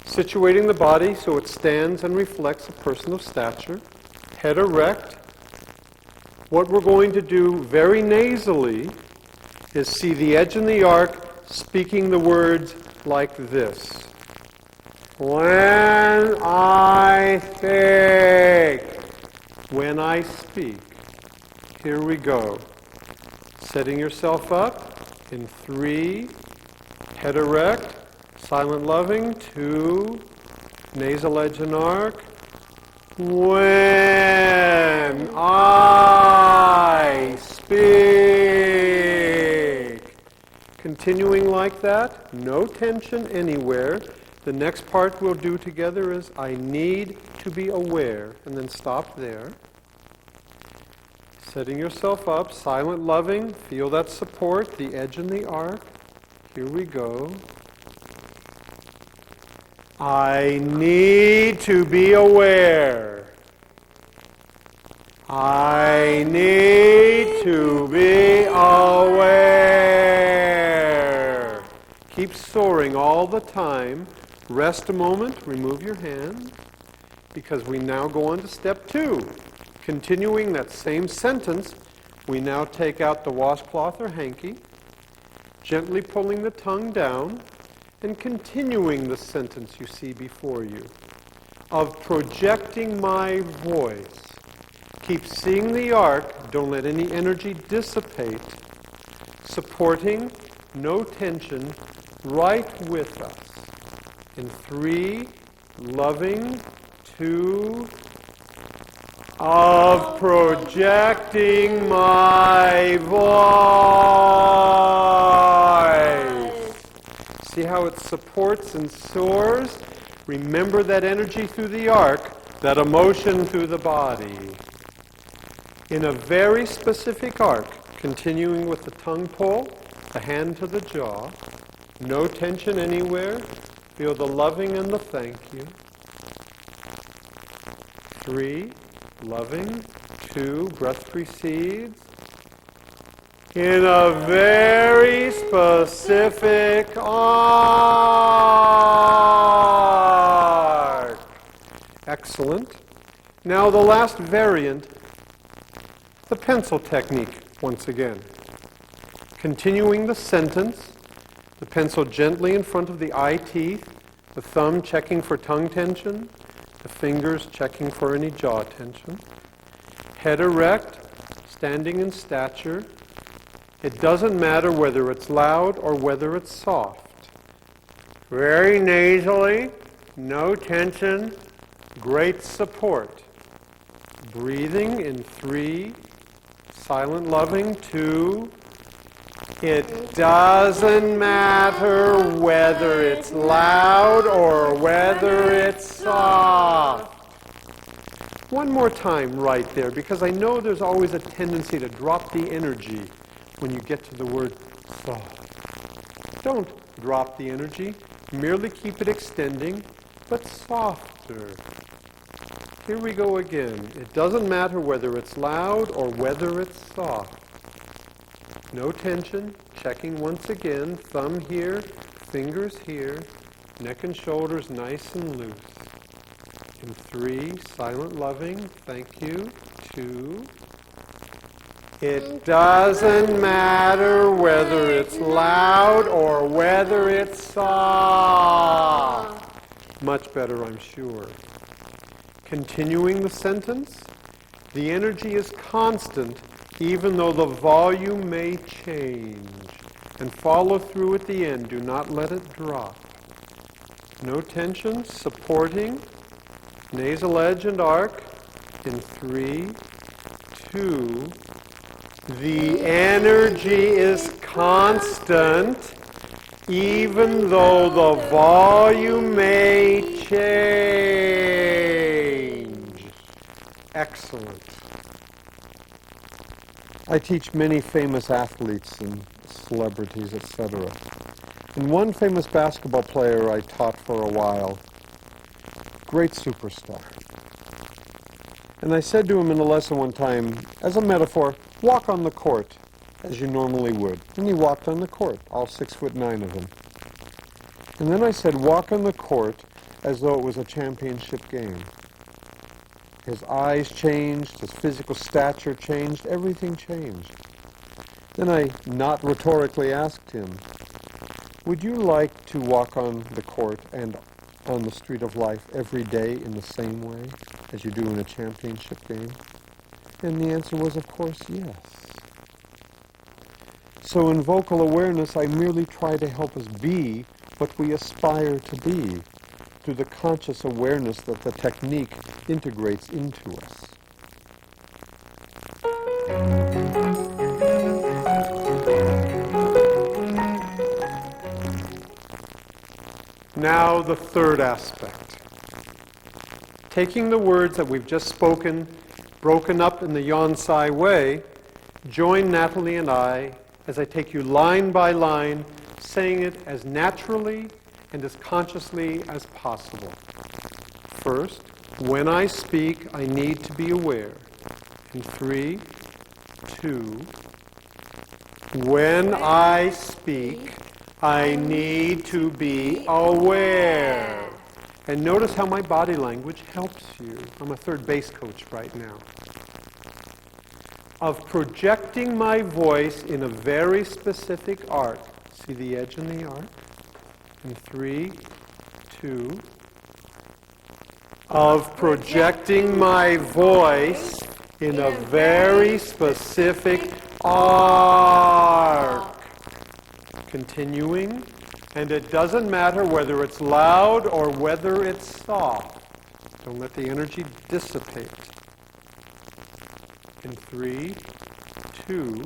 Situating the body so it stands and reflects a person of stature, head erect. What we're going to do very nasally is see the edge and the arc, speaking the words like this. When I think. When I speak. Here we go. Setting yourself up in 3, head erect, silent loving, 2, nasal edge and arc. When I speak. Continuing like that, no tension anywhere. The next part we'll do together is I need to be aware, and then stop there. Setting yourself up, silent loving, feel that support, the edge and the arc. Here we go. I need to be aware. I need to be aware. Keep soaring all the time. Rest a moment, remove your hand, because we now go on to step 2. Continuing that same sentence, we now take out the washcloth or hanky, gently pulling the tongue down, and continuing the sentence you see before you of projecting my voice. Keep seeing the arc, don't let any energy dissipate, supporting, no tension, right with us. In 3, loving, 2, of projecting my voice. how it supports and soars. Remember that energy through the arc, that emotion through the body. In a very specific arc, continuing with the tongue pull, the hand to the jaw. No tension anywhere. Feel the loving and the thank you. 3, loving. 2, breath precedes. In a very specific arc. Excellent. Now the last variant, the pencil technique once again. Continuing the sentence, the pencil gently in front of the eye teeth, the thumb checking for tongue tension, the fingers checking for any jaw tension. Head erect, standing in stature. It doesn't matter whether it's loud or whether it's soft. Very nasally, no tension, great support. Breathing in 3, silent loving 2. It doesn't matter whether it's loud or whether it's soft. One more time right there, because I know there's always a tendency to drop the energy when you get to the word soft. Don't drop the energy. Merely keep it extending, but softer. Here we go again. It doesn't matter whether it's loud or whether it's soft. No tension. Checking once again. Thumb here, fingers here. Neck and shoulders nice and loose. In 3, silent loving. Thank you. 2. It doesn't matter whether it's loud or whether it's soft. Much better, I'm sure. Continuing the sentence, the energy is constant even though the volume may change. And follow through at the end. Do not let it drop. No tension, supporting, nasal edge and arc. In 3, 2, the energy is constant even though the volume may change. Excellent. I teach many famous athletes and celebrities, etc. And one famous basketball player I taught for a while, great superstar. And I said to him in a lesson one time, as a metaphor, walk on the court as you normally would. And he walked on the court, all 6'9" of him. And then I said, walk on the court as though it was a championship game. His eyes changed, his physical stature changed, everything changed. Then I, not rhetorically, asked him, would you like to walk on the court and on the street of life every day in the same way as you do in a championship game? And the answer was, of course, yes. So in vocal awareness, I merely try to help us be what we aspire to be through the conscious awareness that the technique integrates into us. Now the third aspect. Taking the words that we've just spoken, broken up in the Yonsei way, join Natalie and I as I take you line by line, saying it as naturally and as consciously as possible. First, when I speak, I need to be aware. In 3, 2, when I speak, I need to be aware. And notice how my body language helps you. I'm a third base coach right now. Of projecting my voice in a very specific arc. See the edge in the arc? In 3, 2. Of projecting my voice in a very specific arc. Continuing. And it doesn't matter whether it's loud or whether it's soft. Don't let the energy dissipate. In 3, 2.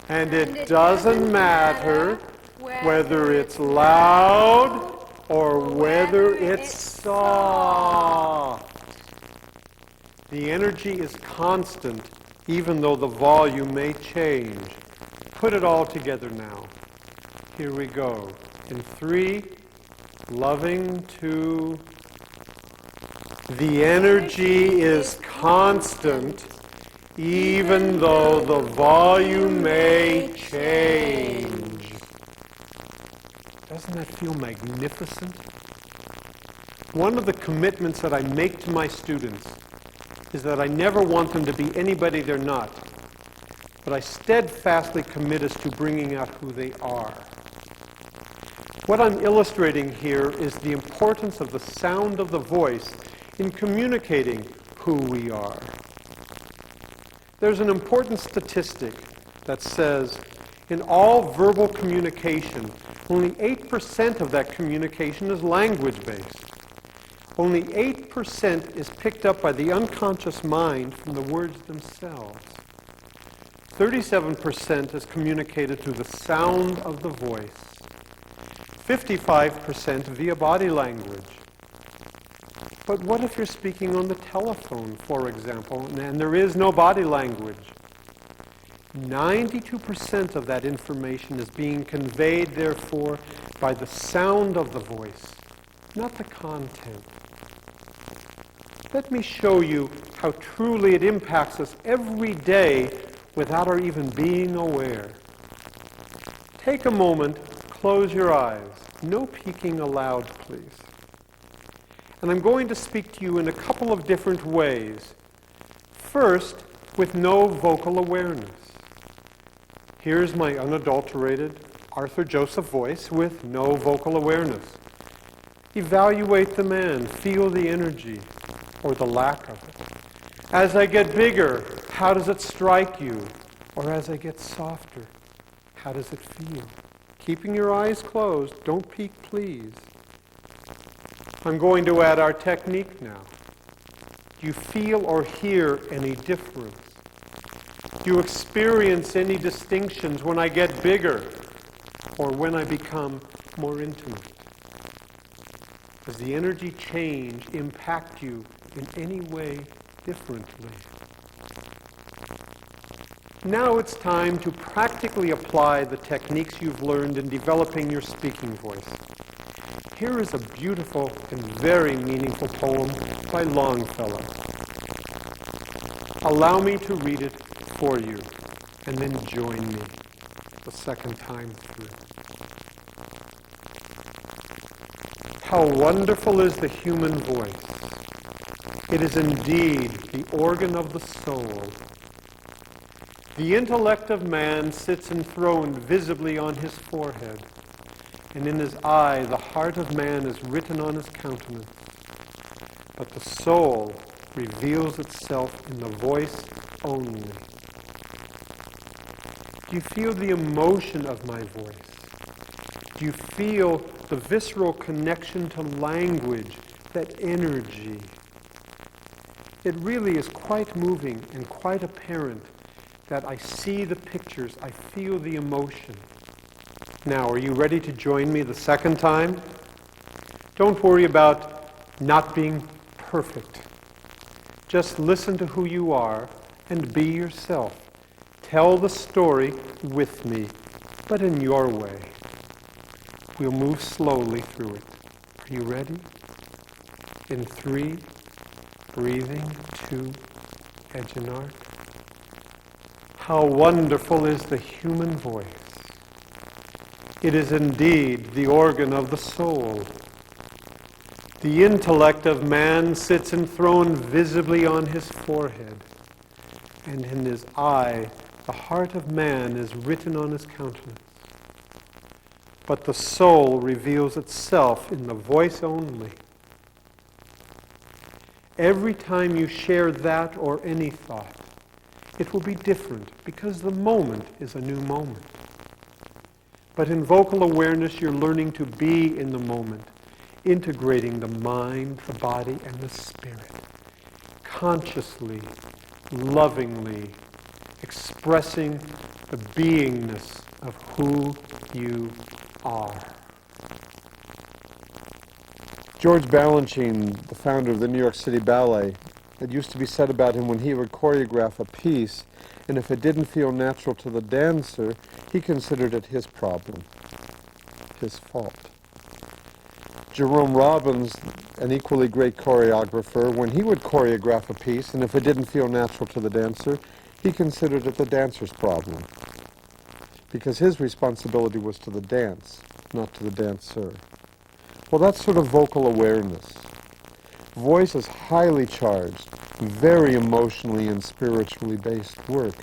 And it doesn't matter whether it's loud or whether it's soft. The energy is constant, even though the volume may change. Put it all together now. Here we go. In 3, loving 2. The energy is constant, even though the volume may change. Doesn't that feel magnificent? One of the commitments that I make to my students is that I never want them to be anybody they're not, but I steadfastly commit us to bringing out who they are. What I'm illustrating here is the importance of the sound of the voice in communicating who we are. There's an important statistic that says in all verbal communication, only 8% of that communication is language-based. Only 8% is picked up by the unconscious mind from the words themselves. 37% is communicated through the sound of the voice. 55% via body language. But what if you're speaking on the telephone, for example, and there is no body language? 92% of that information is being conveyed, therefore, by the sound of the voice, not the content. Let me show you how truly it impacts us every day without our even being aware. Take a moment, close your eyes. No peeking allowed, please. And I'm going to speak to you in a couple of different ways. First, with no vocal awareness. Here's my unadulterated Arthur Joseph voice with no vocal awareness. Evaluate the man, feel the energy, or the lack of it. As I get bigger, how does it strike you? Or as I get softer, how does it feel? Keeping your eyes closed, don't peek, please. I'm going to add our technique now. Do you feel or hear any difference? Do you experience any distinctions when I get bigger or when I become more intimate? Does the energy change impact you in any way differently? Now it's time to practically apply the techniques you've learned in developing your speaking voice. Here is a beautiful and very meaningful poem by Longfellow. Allow me to read it for you, and then join me the second time through. How wonderful is the human voice. It is indeed the organ of the soul. The intellect of man sits enthroned visibly on his forehead, and in his eye the heart of man is written on his countenance. But the soul reveals itself in the voice only. Do you feel the emotion of my voice? Do you feel the visceral connection to language, that energy? It really is quite moving and quite apparent that I see the pictures, I feel the emotion. Now, are you ready to join me the second time? Don't worry about not being perfect. Just listen to who you are and be yourself. Tell the story with me, but in your way. We'll move slowly through it. Are you ready? In 3, breathing, 2, edge and arc. How wonderful is the human voice. It is indeed the organ of the soul. The intellect of man sits enthroned visibly on his forehead, and in his eye the heart of man is written on his countenance. But the soul reveals itself in the voice only. Every time you share that or any thought, it will be different because the moment is a new moment. But in vocal awareness, you're learning to be in the moment, integrating the mind, the body, and the spirit, consciously, lovingly, expressing the beingness of who you R. George Balanchine, the founder of the New York City Ballet, it used to be said about him when he would choreograph a piece, and if it didn't feel natural to the dancer, he considered it his problem, his fault. Jerome Robbins, an equally great choreographer, when he would choreograph a piece, and if it didn't feel natural to the dancer, he considered it the dancer's problem, because his responsibility was to the dance, not to the dancer. Well, that's sort of vocal awareness. Voice is highly charged, very emotionally and spiritually based work,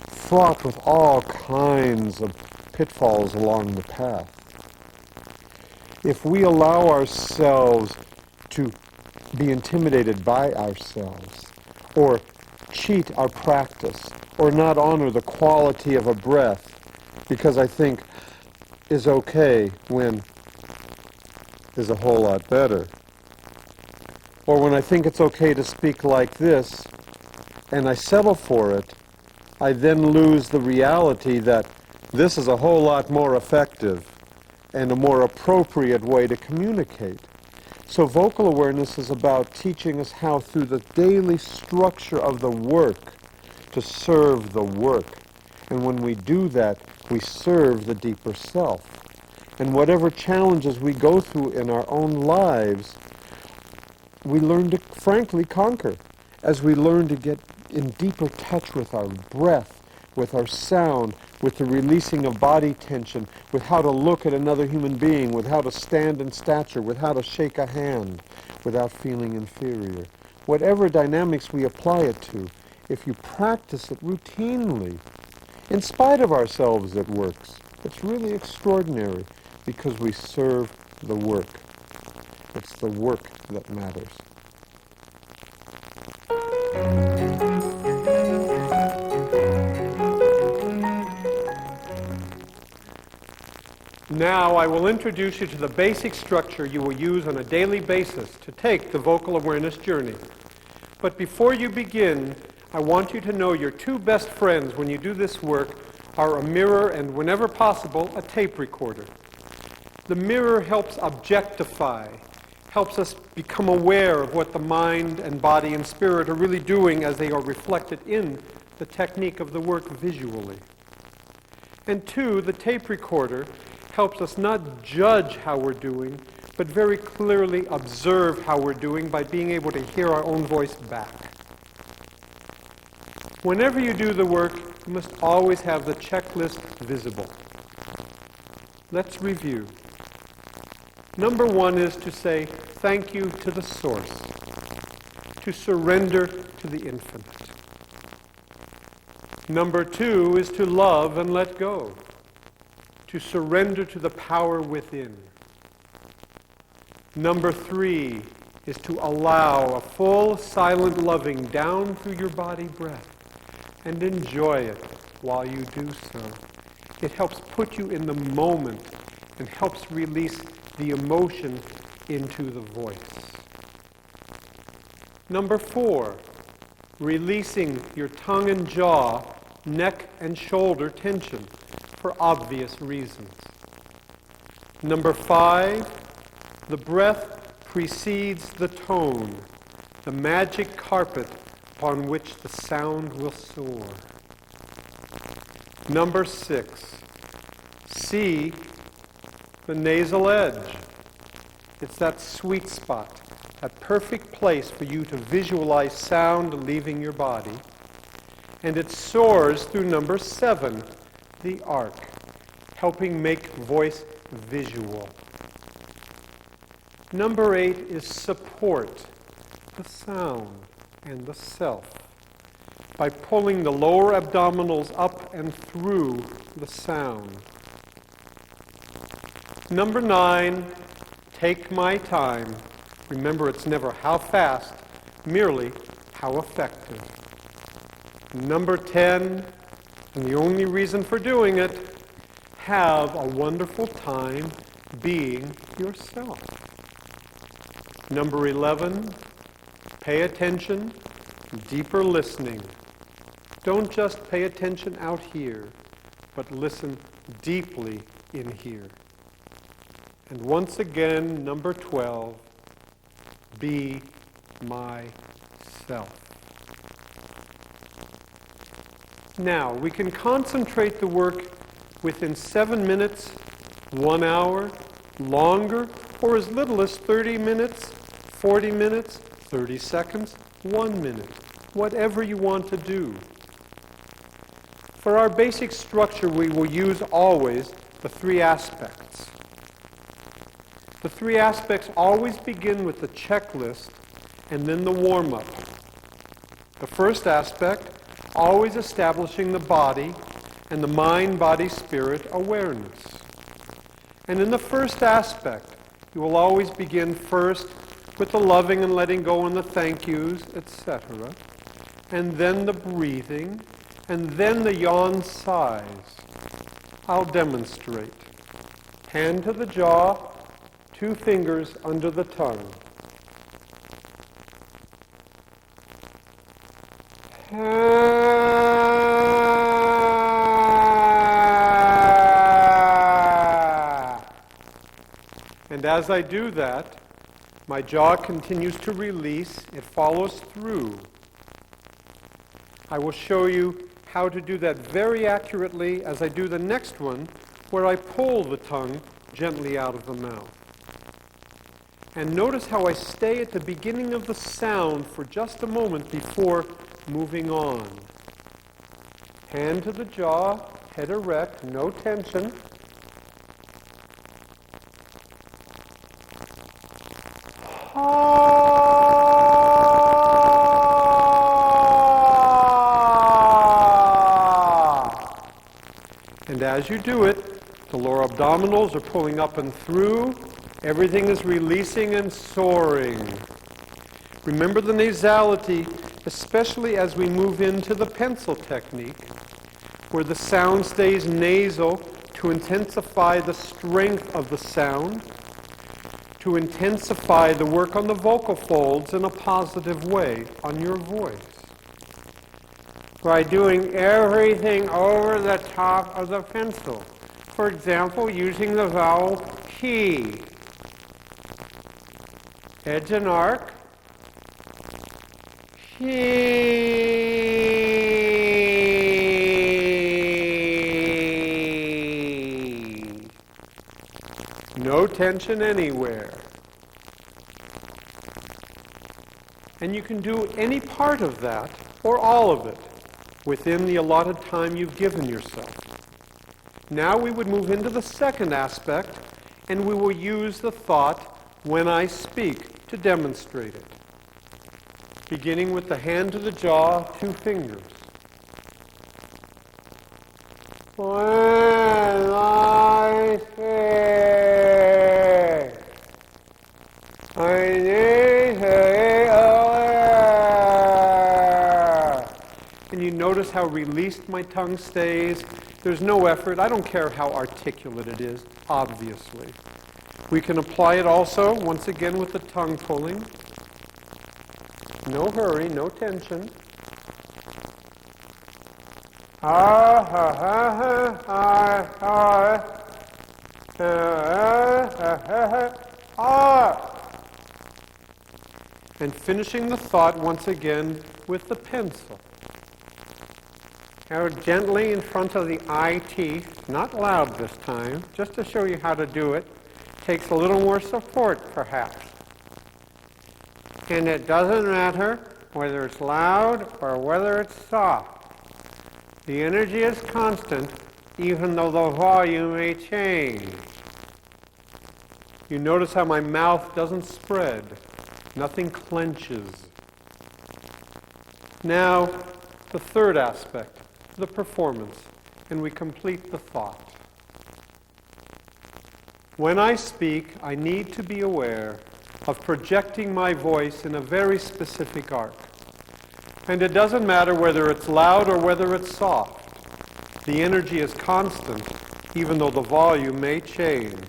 fraught with all kinds of pitfalls along the path. If we allow ourselves to be intimidated by ourselves, or cheat our practice, or not honor the quality of a breath, because I think is okay when is a whole lot better, or when I think it's okay to speak like this, and I settle for it, I then lose the reality that this is a whole lot more effective and a more appropriate way to communicate. So vocal awareness is about teaching us how, through the daily structure of the work, to serve the work. And when we do that, we serve the deeper self. And whatever challenges we go through in our own lives, we learn to frankly conquer as we learn to get in deeper touch with our breath, with our sound, with the releasing of body tension, with how to look at another human being, with how to stand in stature, with how to shake a hand without feeling inferior. Whatever dynamics we apply it to, if you practice it routinely, in spite of ourselves it works. It's really extraordinary because we serve the work. It's the work that matters. Now I will introduce you to the basic structure you will use on a daily basis to take the vocal awareness journey. But before you begin, I want you to know your two best friends when you do this work are a mirror and, whenever possible, a tape recorder. The mirror helps objectify, helps us become aware of what the mind and body and spirit are really doing as they are reflected in the technique of the work visually. And two, the tape recorder helps us not judge how we're doing, but very clearly observe how we're doing by being able to hear our own voice back. Whenever you do the work, you must always have the checklist visible. Let's review. Number one is to say thank you to the source, to surrender to the infinite. Number two is to love and let go, to surrender to the power within. Number three is to allow a full, silent loving down through your body breath and enjoy it while you do so. It helps put you in the moment and helps release the emotion into the voice. Number four, releasing your tongue and jaw, neck and shoulder tension for obvious reasons. Number five, the breath precedes the tone, the magic carpet upon which the sound will soar. Number six, see the nasal edge. It's that sweet spot, that perfect place for you to visualize sound leaving your body. And it soars through number seven, the arc, helping make voice visual. Number eight is support the sound and the self by pulling the lower abdominals up and through the sound. Number nine, take my time. Remember, it's never how fast, merely how effective. Number 10, and the only reason for doing it, have a wonderful time being yourself. Number 11, pay attention, deeper listening. Don't just pay attention out here, but listen deeply in here. And once again, number 12, be myself. Now, we can concentrate the work within 7 minutes, 1 hour, longer, or as little as 30 minutes, 40 minutes, 30 seconds, 1 minute, whatever you want to do. For our basic structure, we will use always the 3 aspects. The 3 aspects always begin with the checklist and then the warm-up. The first aspect, always establishing the body and the mind-body-spirit awareness. And in the first aspect, you will always begin first with the loving and letting go and the thank yous, etc. And then the breathing, and then the yawn sighs. I'll demonstrate. Hand to the jaw, 2 fingers under the tongue. And as I do that, my jaw continues to release. It follows through. I will show you how to do that very accurately as I do the next one, where I pull the tongue gently out of the mouth. And notice how I stay at the beginning of the sound for just a moment before moving on. Hand to the jaw, head erect, no tension. And as you do it, the lower abdominals are pulling up and through. Everything is releasing and soaring. Remember the nasality, especially as we move into the pencil technique, where the sound stays nasal to intensify the strength of the sound, to intensify the work on the vocal folds in a positive way on your voice. By doing everything over the top of the pencil. For example, using the vowel P. Edge and arc. P. No tension anywhere. And you can do any part of that, or all of it, within the allotted time you've given yourself. Now we would move into the second aspect, and we will use the thought, when I speak, to demonstrate it. Beginning with the hand to the jaw, 2 fingers. When I speak, I need to be aware. And you notice how released my tongue stays. There's no effort. I don't care how articulate it is, obviously. We can apply it also, once again, with the tongue pulling. No hurry, no tension. And finishing the thought once again with the pencil. Now gently in front of the eye teeth, not loud this time, just to show you how to do it. Takes a little more support, perhaps. And it doesn't matter whether it's loud or whether it's soft. The energy is constant, even though the volume may change. You notice how my mouth doesn't spread. Nothing clenches. Now, the third aspect, the performance, and we complete the thought. When I speak, I need to be aware of projecting my voice in a very specific arc. And it doesn't matter whether it's loud or whether it's soft. The energy is constant, even though the volume may change.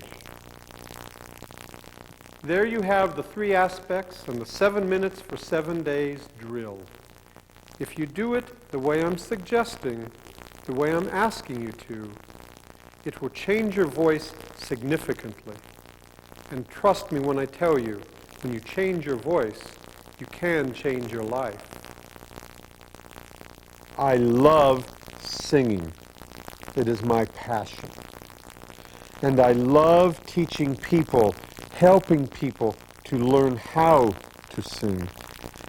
There you have the 3 aspects and the 7 minutes for 7 days drill. If you do it the way I'm suggesting, the way I'm asking you to, it will change your voice significantly. And trust me when I tell you, when you change your voice, you can change your life. I love singing. It is my passion. And I love teaching people, helping people to learn how to sing.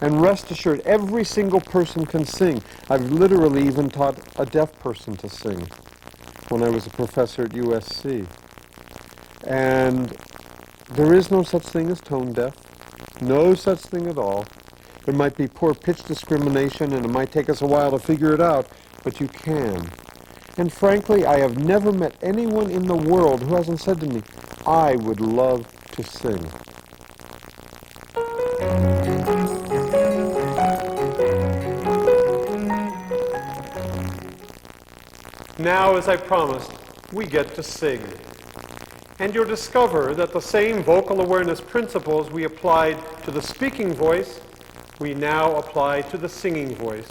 And rest assured, every single person can sing. I've literally even taught a deaf person to sing when I was a professor at USC. And there is no such thing as tone deaf. No such thing at all. There might be poor pitch discrimination, and it might take us a while to figure it out, but you can. And frankly, I have never met anyone in the world who hasn't said to me, I would love to sing. Now, as I promised, we get to sing. And you'll discover that the same vocal awareness principles we applied to the speaking voice, we now apply to the singing voice.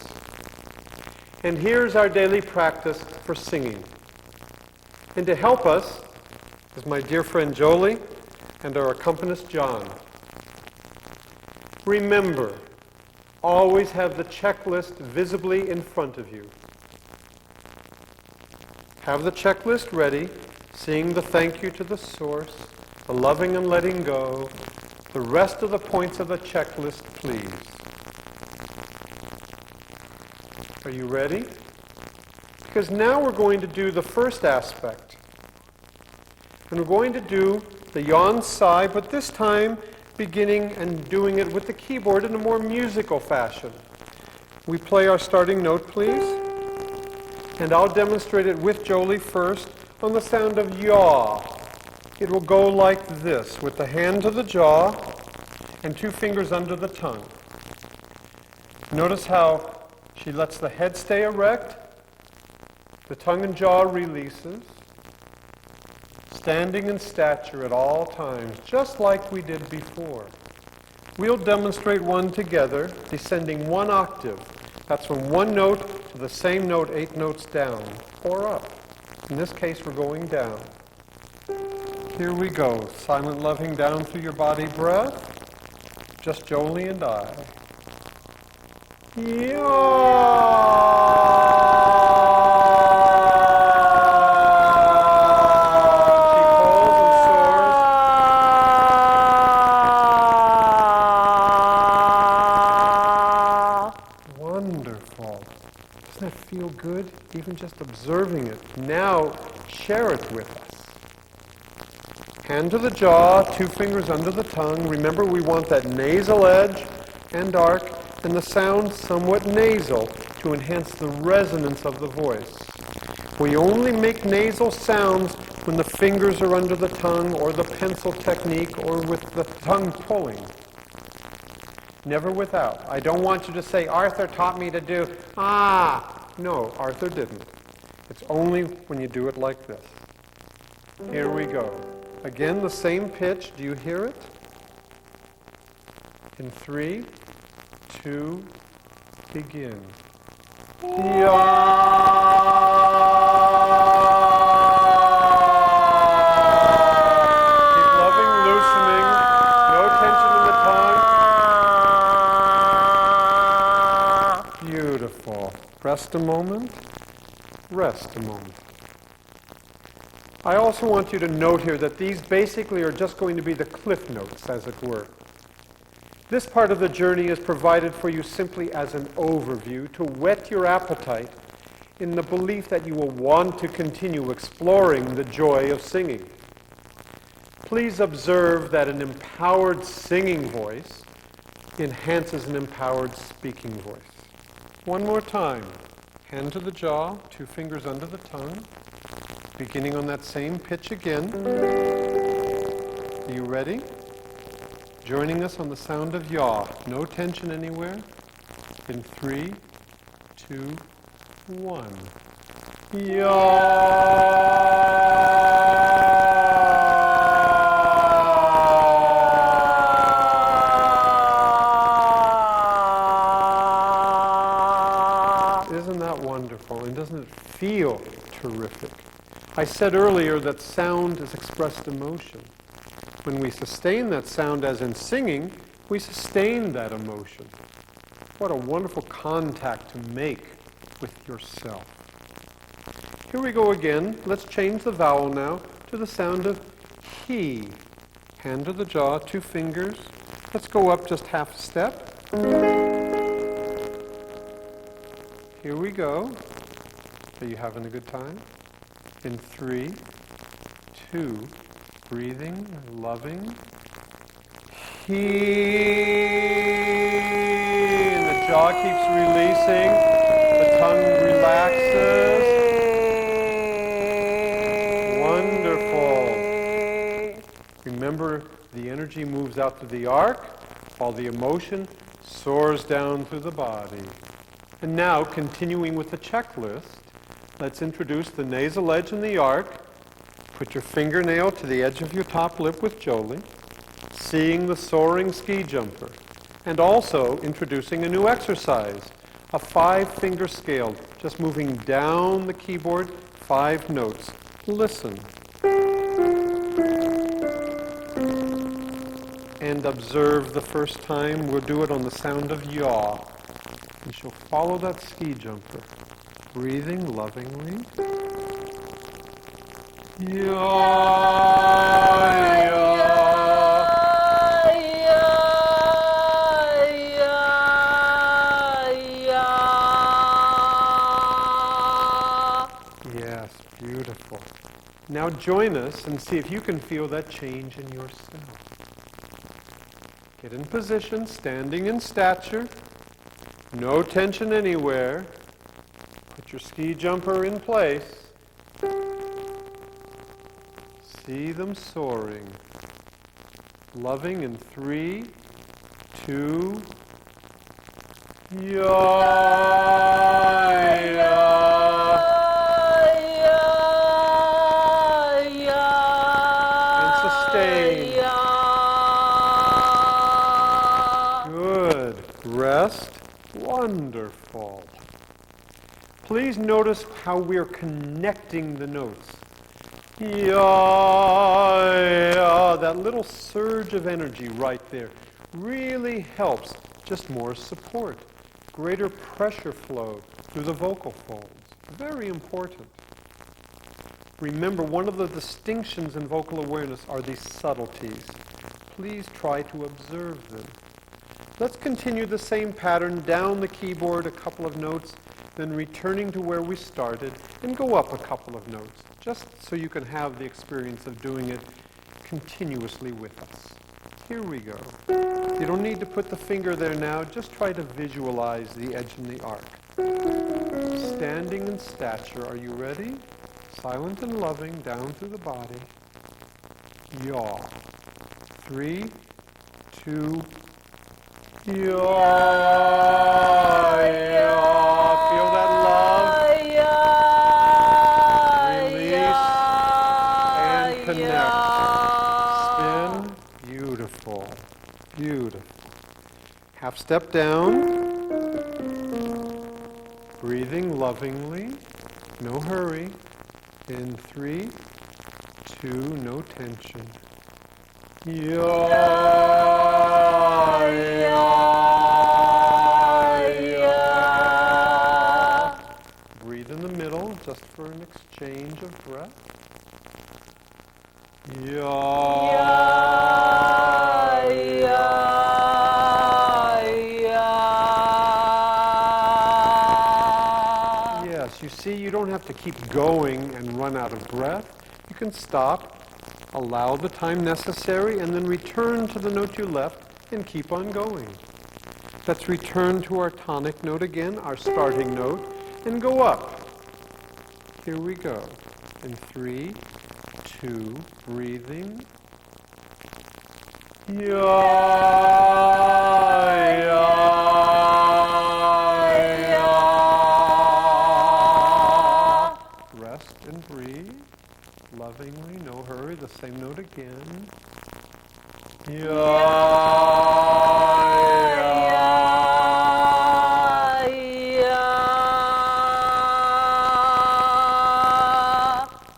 And here's our daily practice for singing. And to help us is my dear friend Jolie and our accompanist John. Remember, always have the checklist visibly in front of you. Have the checklist ready, seeing the thank you to the source, the loving and letting go, the rest of the points of the checklist, please. Are you ready? Because now we're going to do the first aspect. And we're going to do the yawn sigh, but this time beginning and doing it with the keyboard in a more musical fashion. We play our starting note, please. And I'll demonstrate it with Jolie first on the sound of yaw. It will go like this, with the hand to the jaw and 2 fingers under the tongue. Notice how she lets the head stay erect, the tongue and jaw releases, standing in stature at all times, just like we did before. We'll demonstrate one together, descending 1 octave. That's from 1 note to the same note 8 notes down, or up. In this case, we're going down. Here we go. Silent loving down through your body breath. Just Jolie and I. Feel good, even just observing it. Now, share it with us. Hand to the jaw, 2 fingers under the tongue. Remember, we want that nasal edge and arc, and the sound somewhat nasal to enhance the resonance of the voice. We only make nasal sounds when the fingers are under the tongue, or the pencil technique, or with the tongue pulling. Never without. I don't want you to say, Arthur taught me to do, ah. No, Arthur didn't. It's only when you do it like this. Here we go. Again, the same pitch. Do you hear it? In 3, 2, begin. Keep loving, loosening. No tension in the tongue. Beautiful. Rest a moment. Rest a moment. I also want you to note here that these basically are just going to be the cliff notes, as it were. This part of the journey is provided for you simply as an overview to whet your appetite in the belief that you will want to continue exploring the joy of singing. Please observe that an empowered singing voice enhances an empowered speaking voice. One more time. Hand to the jaw, 2 fingers under the tongue. Beginning on that same pitch again. Are you ready? Joining us on the sound of yaw. No tension anywhere. In 3, 2, 1. Yaw! And doesn't it feel terrific? I said earlier that sound is expressed emotion. When we sustain that sound as in singing, we sustain that emotion. What a wonderful contact to make with yourself. Here we go again. Let's change the vowel now to the sound of he. Hand to the jaw, 2 fingers. Let's go up just half a step. Here we go. Are you having a good time? In 3, 2, breathing, loving. He. And the jaw keeps releasing. The tongue relaxes. Wonderful. Remember, the energy moves out through the arc, while the emotion soars down through the body. And now, continuing with the checklist, let's introduce the nasal edge and the arc. Put your fingernail to the edge of your top lip with Jolie, seeing the soaring ski jumper, and also introducing a new exercise, a 5-finger scale, just moving down the keyboard 5 notes. Listen. And observe the first time. We'll do it on the sound of yaw. And she'll follow that ski jumper, breathing lovingly. Yes, beautiful. Now join us and see if you can feel that change in yourself. Get in position, standing in stature. No tension anywhere. Put your ski jumper in place. See them soaring. Loving in 3, 2, and sustain. Good. Rest. Wonderful. Please notice how we're connecting the notes. That little surge of energy right there really helps. Just more support, greater pressure flow through the vocal folds. Very important. Remember, one of the distinctions in vocal awareness are these subtleties. Please try to observe them. Let's continue the same pattern down the keyboard a couple of notes, then returning to where we started, and go up a couple of notes, just so you can have the experience of doing it continuously with us. Here we go. You don't need to put the finger there now, just try to visualize the edge and the arc. Standing in stature, are you ready? Silent and loving, down through the body. Yaw. 3, 2, yaw, yaw. Feel that love. Release and connect. Spin. Beautiful. Beautiful. Half step down. Breathing lovingly. No hurry. In 3, 2, no tension. Yaw, yaw, yaw. Breathe in the middle, just for an exchange of breath. Yaw, yaw, yaw. Yes, you see, you don't have to keep going and run out of breath. You can stop, allow the time necessary, and then return to the note you left and keep on going. Let's return to our tonic note again, our starting note, and go up. Here we go. In 3, 2, breathing. Yaw, yaw, yaw. Rest and breathe. Lovingly, no hurry, the same note again.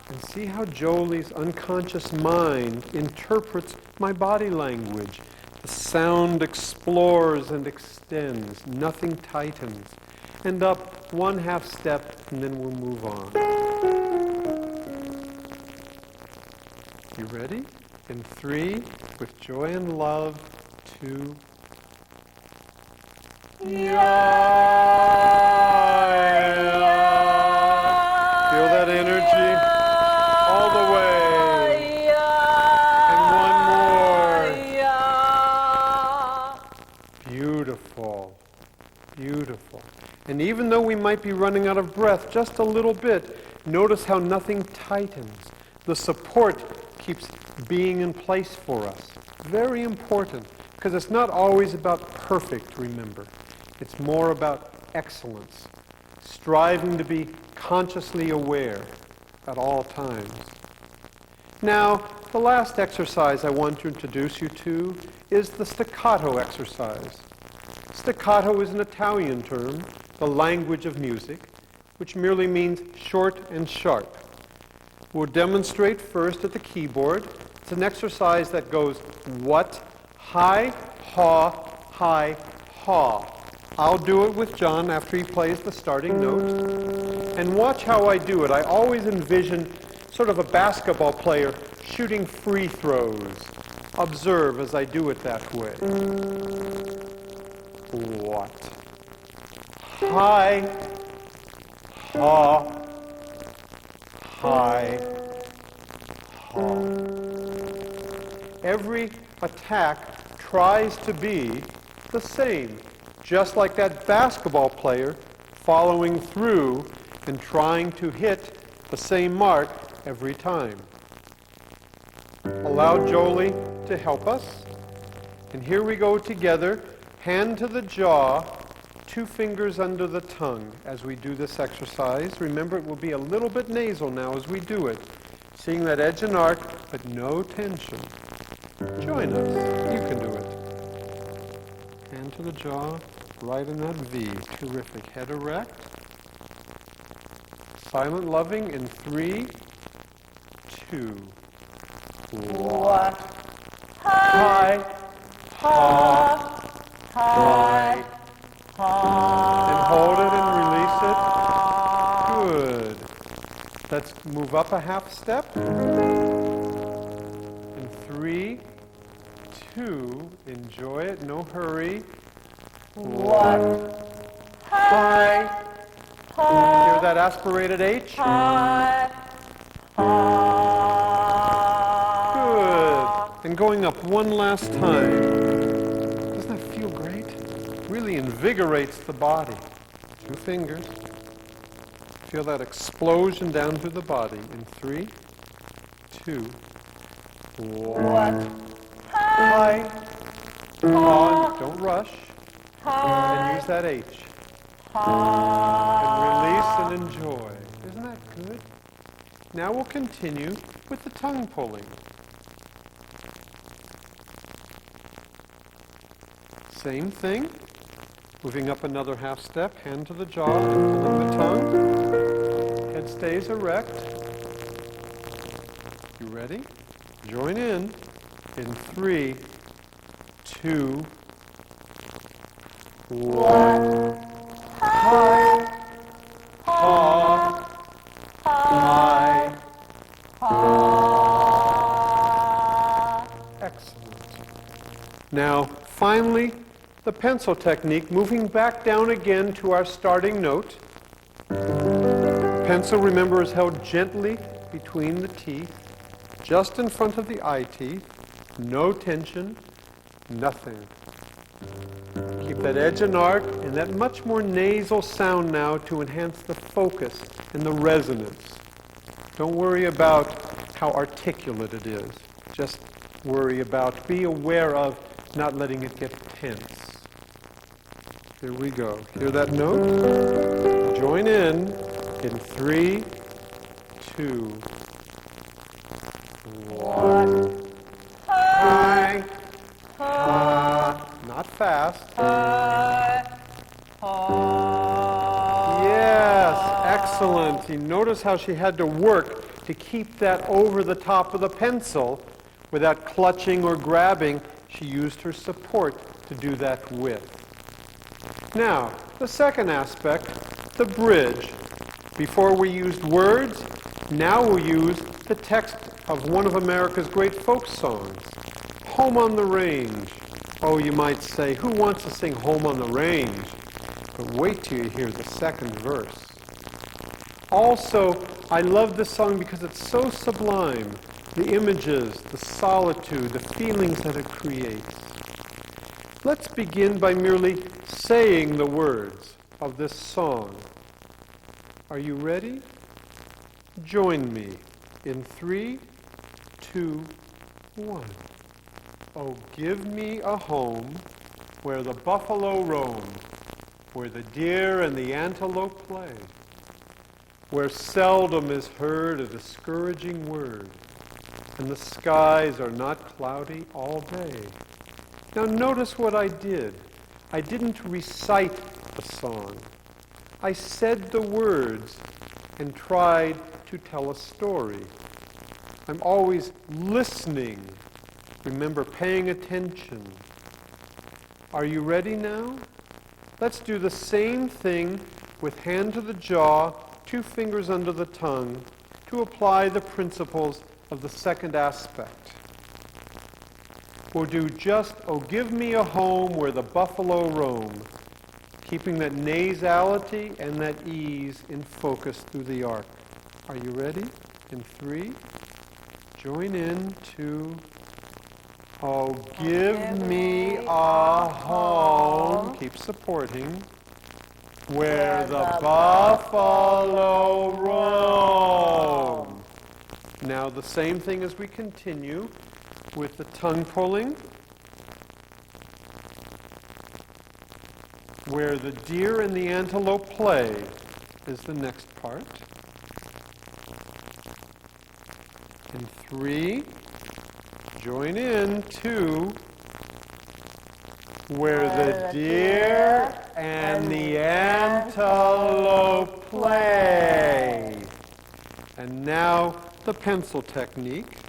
And see how Jolie's unconscious mind interprets my body language. The sound explores and extends. Nothing tightens. And up 1/2 step, and then we'll move on. You ready? In 3, with joy and love, 2. Feel that energy all the way. And one more. Beautiful. Beautiful. And even though we might be running out of breath just a little bit, notice how nothing tightens. The support keeps being in place for us. Very important, because it's not always about perfect, remember. It's more about excellence, striving to be consciously aware at all times. Now, the last exercise I want to introduce you to is the staccato exercise. Staccato is an Italian term, the language of music, which merely means short and sharp. We'll demonstrate first at the keyboard. It's an exercise that goes what, high, haw, high, haw. I'll do it with John after he plays the starting note. And watch how I do it. I always envision sort of a basketball player shooting free throws. Observe as I do it that way. What? High, haw, high, haw. Every attack tries to be the same, just like that basketball player following through and trying to hit the same mark every time. Allow Jolie to help us. And here we go together, hand to the jaw, 2 fingers under the tongue as we do this exercise. Remember, it will be a little bit nasal now as we do it. Seeing that edge and arc, but no tension. Join us. You can do it. Hand to the jaw, right in that V. Terrific. Head erect. Silent loving in 3, 2. What? High, ha, high, and hold it and release it. Good. Let's move up a 1/2 step. In 3, 2, enjoy it, no hurry. What? High. Hear that aspirated H? Good. And going up one last time. Doesn't that feel great? Really invigorates the body. 2 fingers. Feel that explosion down through the body. In 3, 2, 1. High. On. Don't rush. And use that H. And release and enjoy. Isn't that good? Now we'll continue with the tongue pulling. Same thing. Moving up another 1/2 step, hand to the jaw, and pulling the tongue. Head stays erect. You ready? Join in 3, 2, 1. High, haw, high, haw. Excellent. Now, finally, the pencil technique, moving back down again to our starting note. Pencil, remember, is held gently between the teeth, just in front of the eye teeth. No tension, nothing. Keep that edge and arc and that much more nasal sound now to enhance the focus and the resonance. Don't worry about how articulate it is. Just worry about, be aware of not letting it get tense. Here we go. Hear that note? Join in 3, 2, 1. High, ha, not fast. Yes, excellent. You notice how she had to work to keep that over the top of the pencil without clutching or grabbing. She used her support to do that with. Now, the second aspect, the bridge. Before we used words, now we'll use the text of one of America's great folk songs, Home on the Range. Oh, you might say, who wants to sing Home on the Range? But wait till you hear the second verse. Also, I love this song because it's so sublime. The images, the solitude, the feelings that it creates. Let's begin by merely saying the words of this song. Are you ready? Join me in 3, 2, 1. Oh, give me a home where the buffalo roam, where the deer and the antelope play, where seldom is heard a discouraging word, and the skies are not cloudy all day. Now notice what I did. I didn't recite the song. I said the words and tried to tell a story. I'm always listening. Remember, paying attention. Are you ready now? Let's do the same thing with hand to the jaw, 2 fingers under the tongue, to apply the principles of the second aspect. We'll do just, oh, give me a home where the buffalo roam, keeping that nasality and that ease in focus through the arc. Are you ready? In 3, join in 2, oh, give me a home, keep supporting, where the buffalo roam. Now the same thing as we continue with the tongue pulling, where the deer and the antelope play is the next part. In 3, join in 2, where the deer and the antelope play. And now the pencil technique,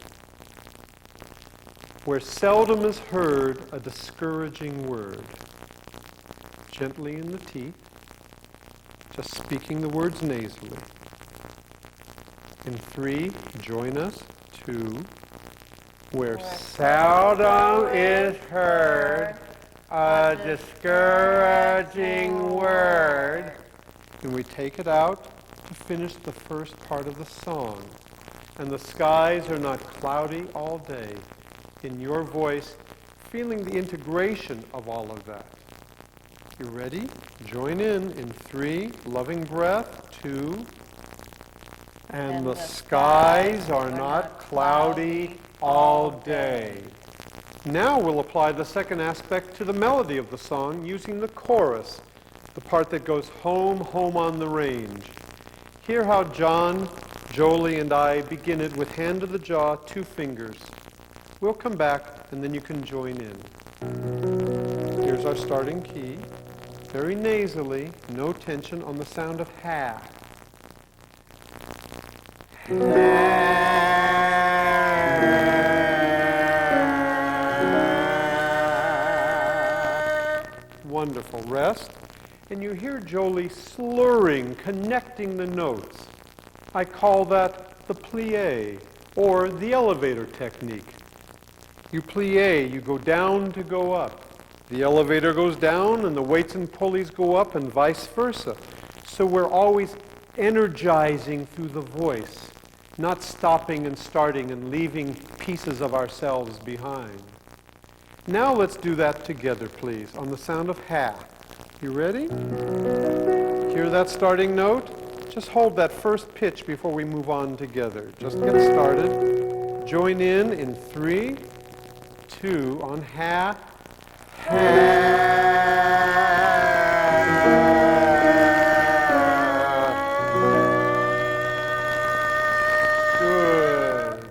where seldom is heard a discouraging word. Gently in the teeth, just speaking the words nasally. In 3, join us. 2, where seldom is heard a discouraging word. And we take it out to finish the first part of the song. And the skies are not cloudy all day. In your voice, feeling the integration of all of that. You ready? Join in 3, loving breath, 2, and the skies are not cloudy all day. Now we'll apply the second aspect to the melody of the song using the chorus, the part that goes home, home on the range. Hear how John, Jolie, and I begin it with hand to the jaw, 2 fingers. We'll come back and then you can join in. Here's our starting key. Very nasally, no tension on the sound of ha. Wonderful. Rest. And you hear Jolie slurring, connecting the notes. I call that the plie, or the elevator technique. You plie, you go down to go up. The elevator goes down and the weights and pulleys go up and vice versa. So we're always energizing through the voice, not stopping and starting and leaving pieces of ourselves behind. Now let's do that together, please, on the sound of ha. You ready? Hear that starting note? Just hold that first pitch before we move on together. Just get started. Join in 3, 2, on ha. Good.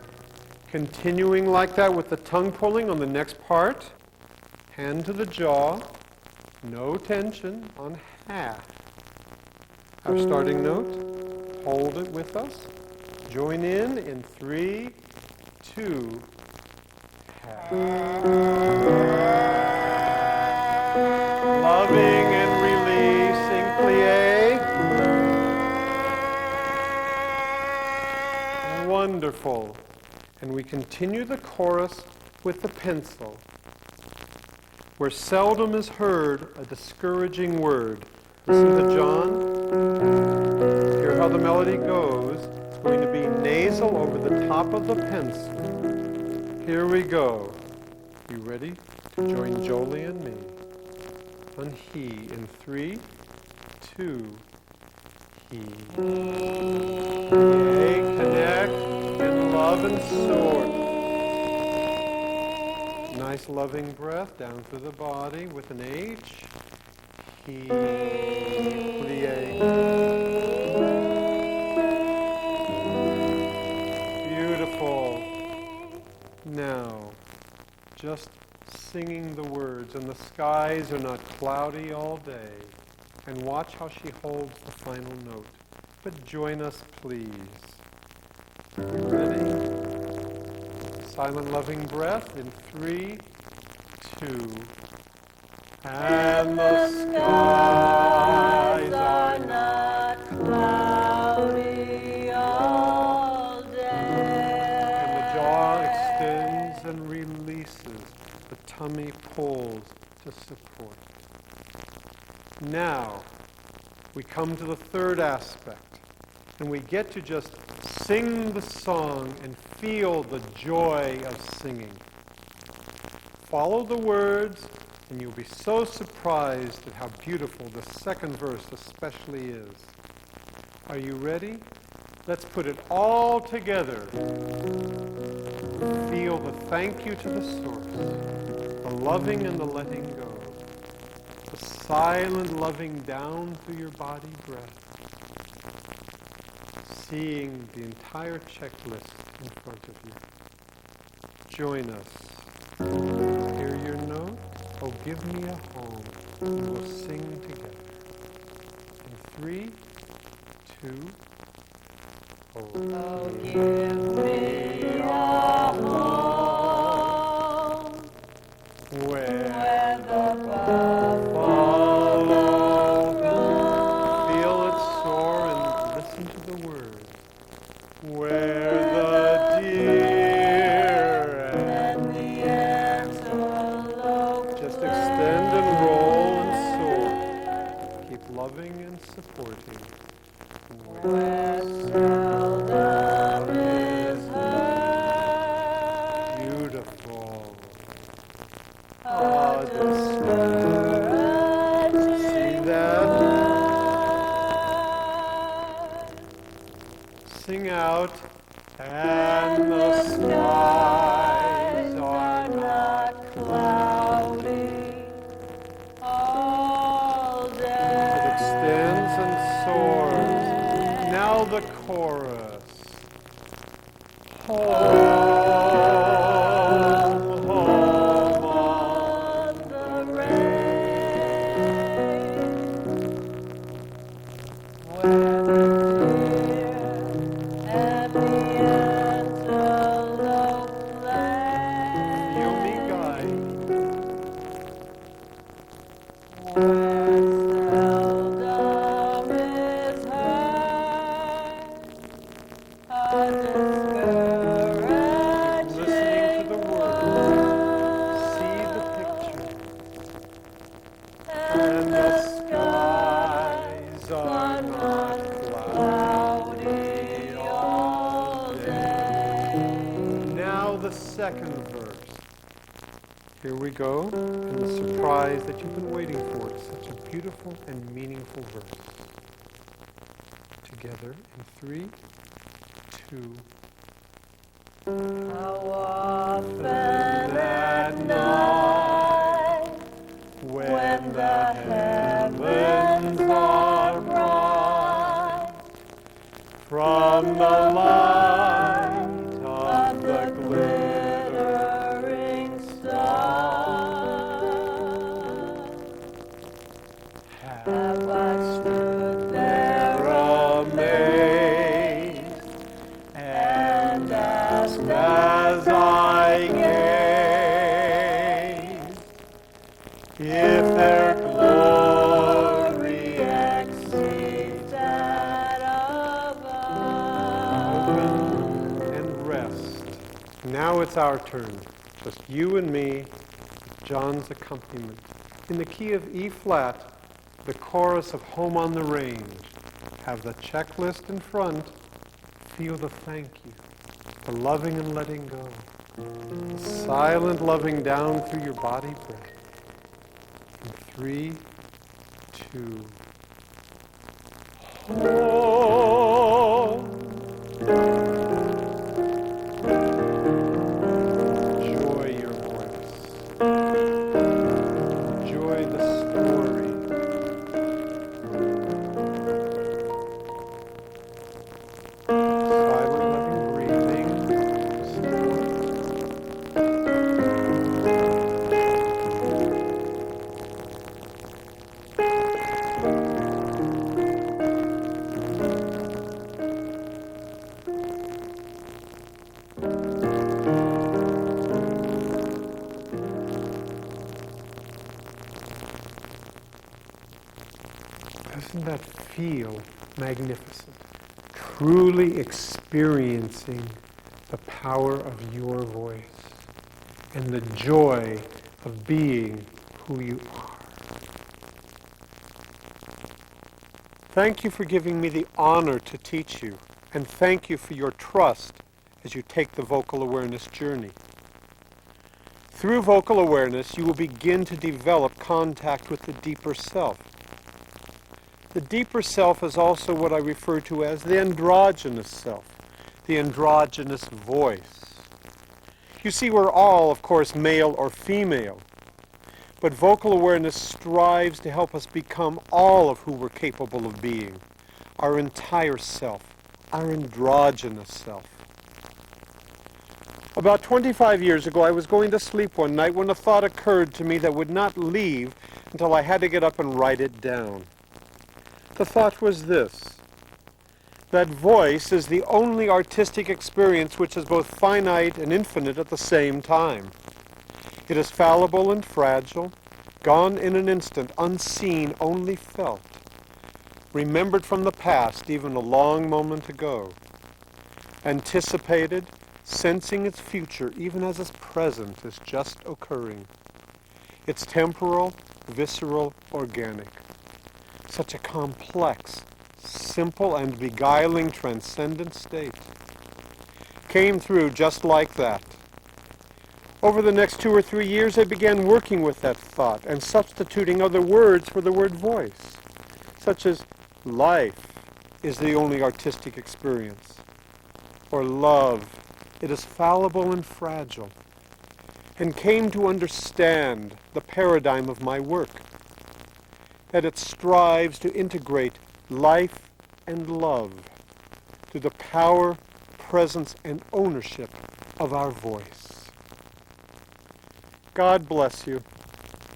Continuing like that with the tongue pulling on the next part. Hand to the jaw. No tension on ha. Our starting note. Hold it with us. Join in 3, 2, half. Loving and releasing plie. Wonderful. And we continue the chorus with the pencil. Where seldom is heard a discouraging word. Listen to John. Hear how the melody goes. It's going to be nasal over the top of the pencil. Here we go. You ready to join Jolie and me on he in 3, 2, he. Okay, connect and love and soar. Nice loving breath down through the body with an H. He, plie. Beautiful. Now, just singing the words, and the skies are not cloudy all day. And watch how she holds the final note. But join us, please. You ready? Silent loving breath in 3, 2. And the skies are not cloudy all day. And the jaw extends and releases. The tummy pulls to support. Now, we come to the third aspect, and we get to just sing the song and feel the joy of singing. Follow the words, and you'll be so surprised at how beautiful the second verse especially is. Are you ready? Let's put it all together. Feel the thank you to the source, the loving and the letting go. The silent loving down through your body breath. Seeing the entire checklist in front of you. Join us. Hear your note. Oh, give me a home. And we'll sing together. In 3, 2, oh, give me a home where the buffalo feel it soar and listen to the words. Where the deer and the antelope just extend and roll and soar. Keep loving and supporting. where seldom is heard Beautiful. a discouraging See that? word. Sing out. And the skies are not cloudy all day. It extends and soars. Now the chorus. Home, home on the rain, where the deer and the antelope play, Feel me guide. where seldom is heard a Listening to the words. See the picture. And the skies are not cloudy all day. Now the second verse. Here we go, and the surprise that you've been waiting for. It's such a beautiful and meaningful verse. Together in 3, 2. How often at night, when the heavens are bright, From the light of the glittering star, have I stood there amazed it's our turn. Just you and me, John's accompaniment. In the key of E flat, the chorus of Home on the Range. Have the checklist in front. Feel the thank you, the loving and letting go. The silent loving down through your body breath. In 3, 2, home. Enjoy your voice. Enjoy the story. Silent loving breathing. Doesn't that feel magnificent? Truly experiencing the power of your voice and the joy of being who you are. Thank you for giving me the honor to teach you, and thank you for your trust as you take the vocal awareness journey. Through vocal awareness, you will begin to develop contact with the deeper self. The deeper self is also what I refer to as the androgynous self, the androgynous voice. You see, we're all, of course, male or female, but vocal awareness strives to help us become all of who we're capable of being, our entire self, our androgynous self. About 25 years ago, I was going to sleep one night when a thought occurred to me that would not leave until I had to get up and write it down. The thought was this: that voice is the only artistic experience which is both finite and infinite at the same time. It is fallible and fragile, gone in an instant, unseen, only felt, remembered from the past even a long moment ago, anticipated, sensing its future even as its present is just occurring. It's temporal, visceral, organic. Such a complex, simple, and beguiling transcendent state. Came through just like that. Over the next 2 or 3 years, I began working with that thought and substituting other words for the word voice, such as life is the only artistic experience, or love, it is fallible and fragile, and came to understand the paradigm of my work, that it strives to integrate life and love through the power, presence, and ownership of our voice. God bless you,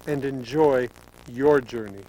and enjoy your journey.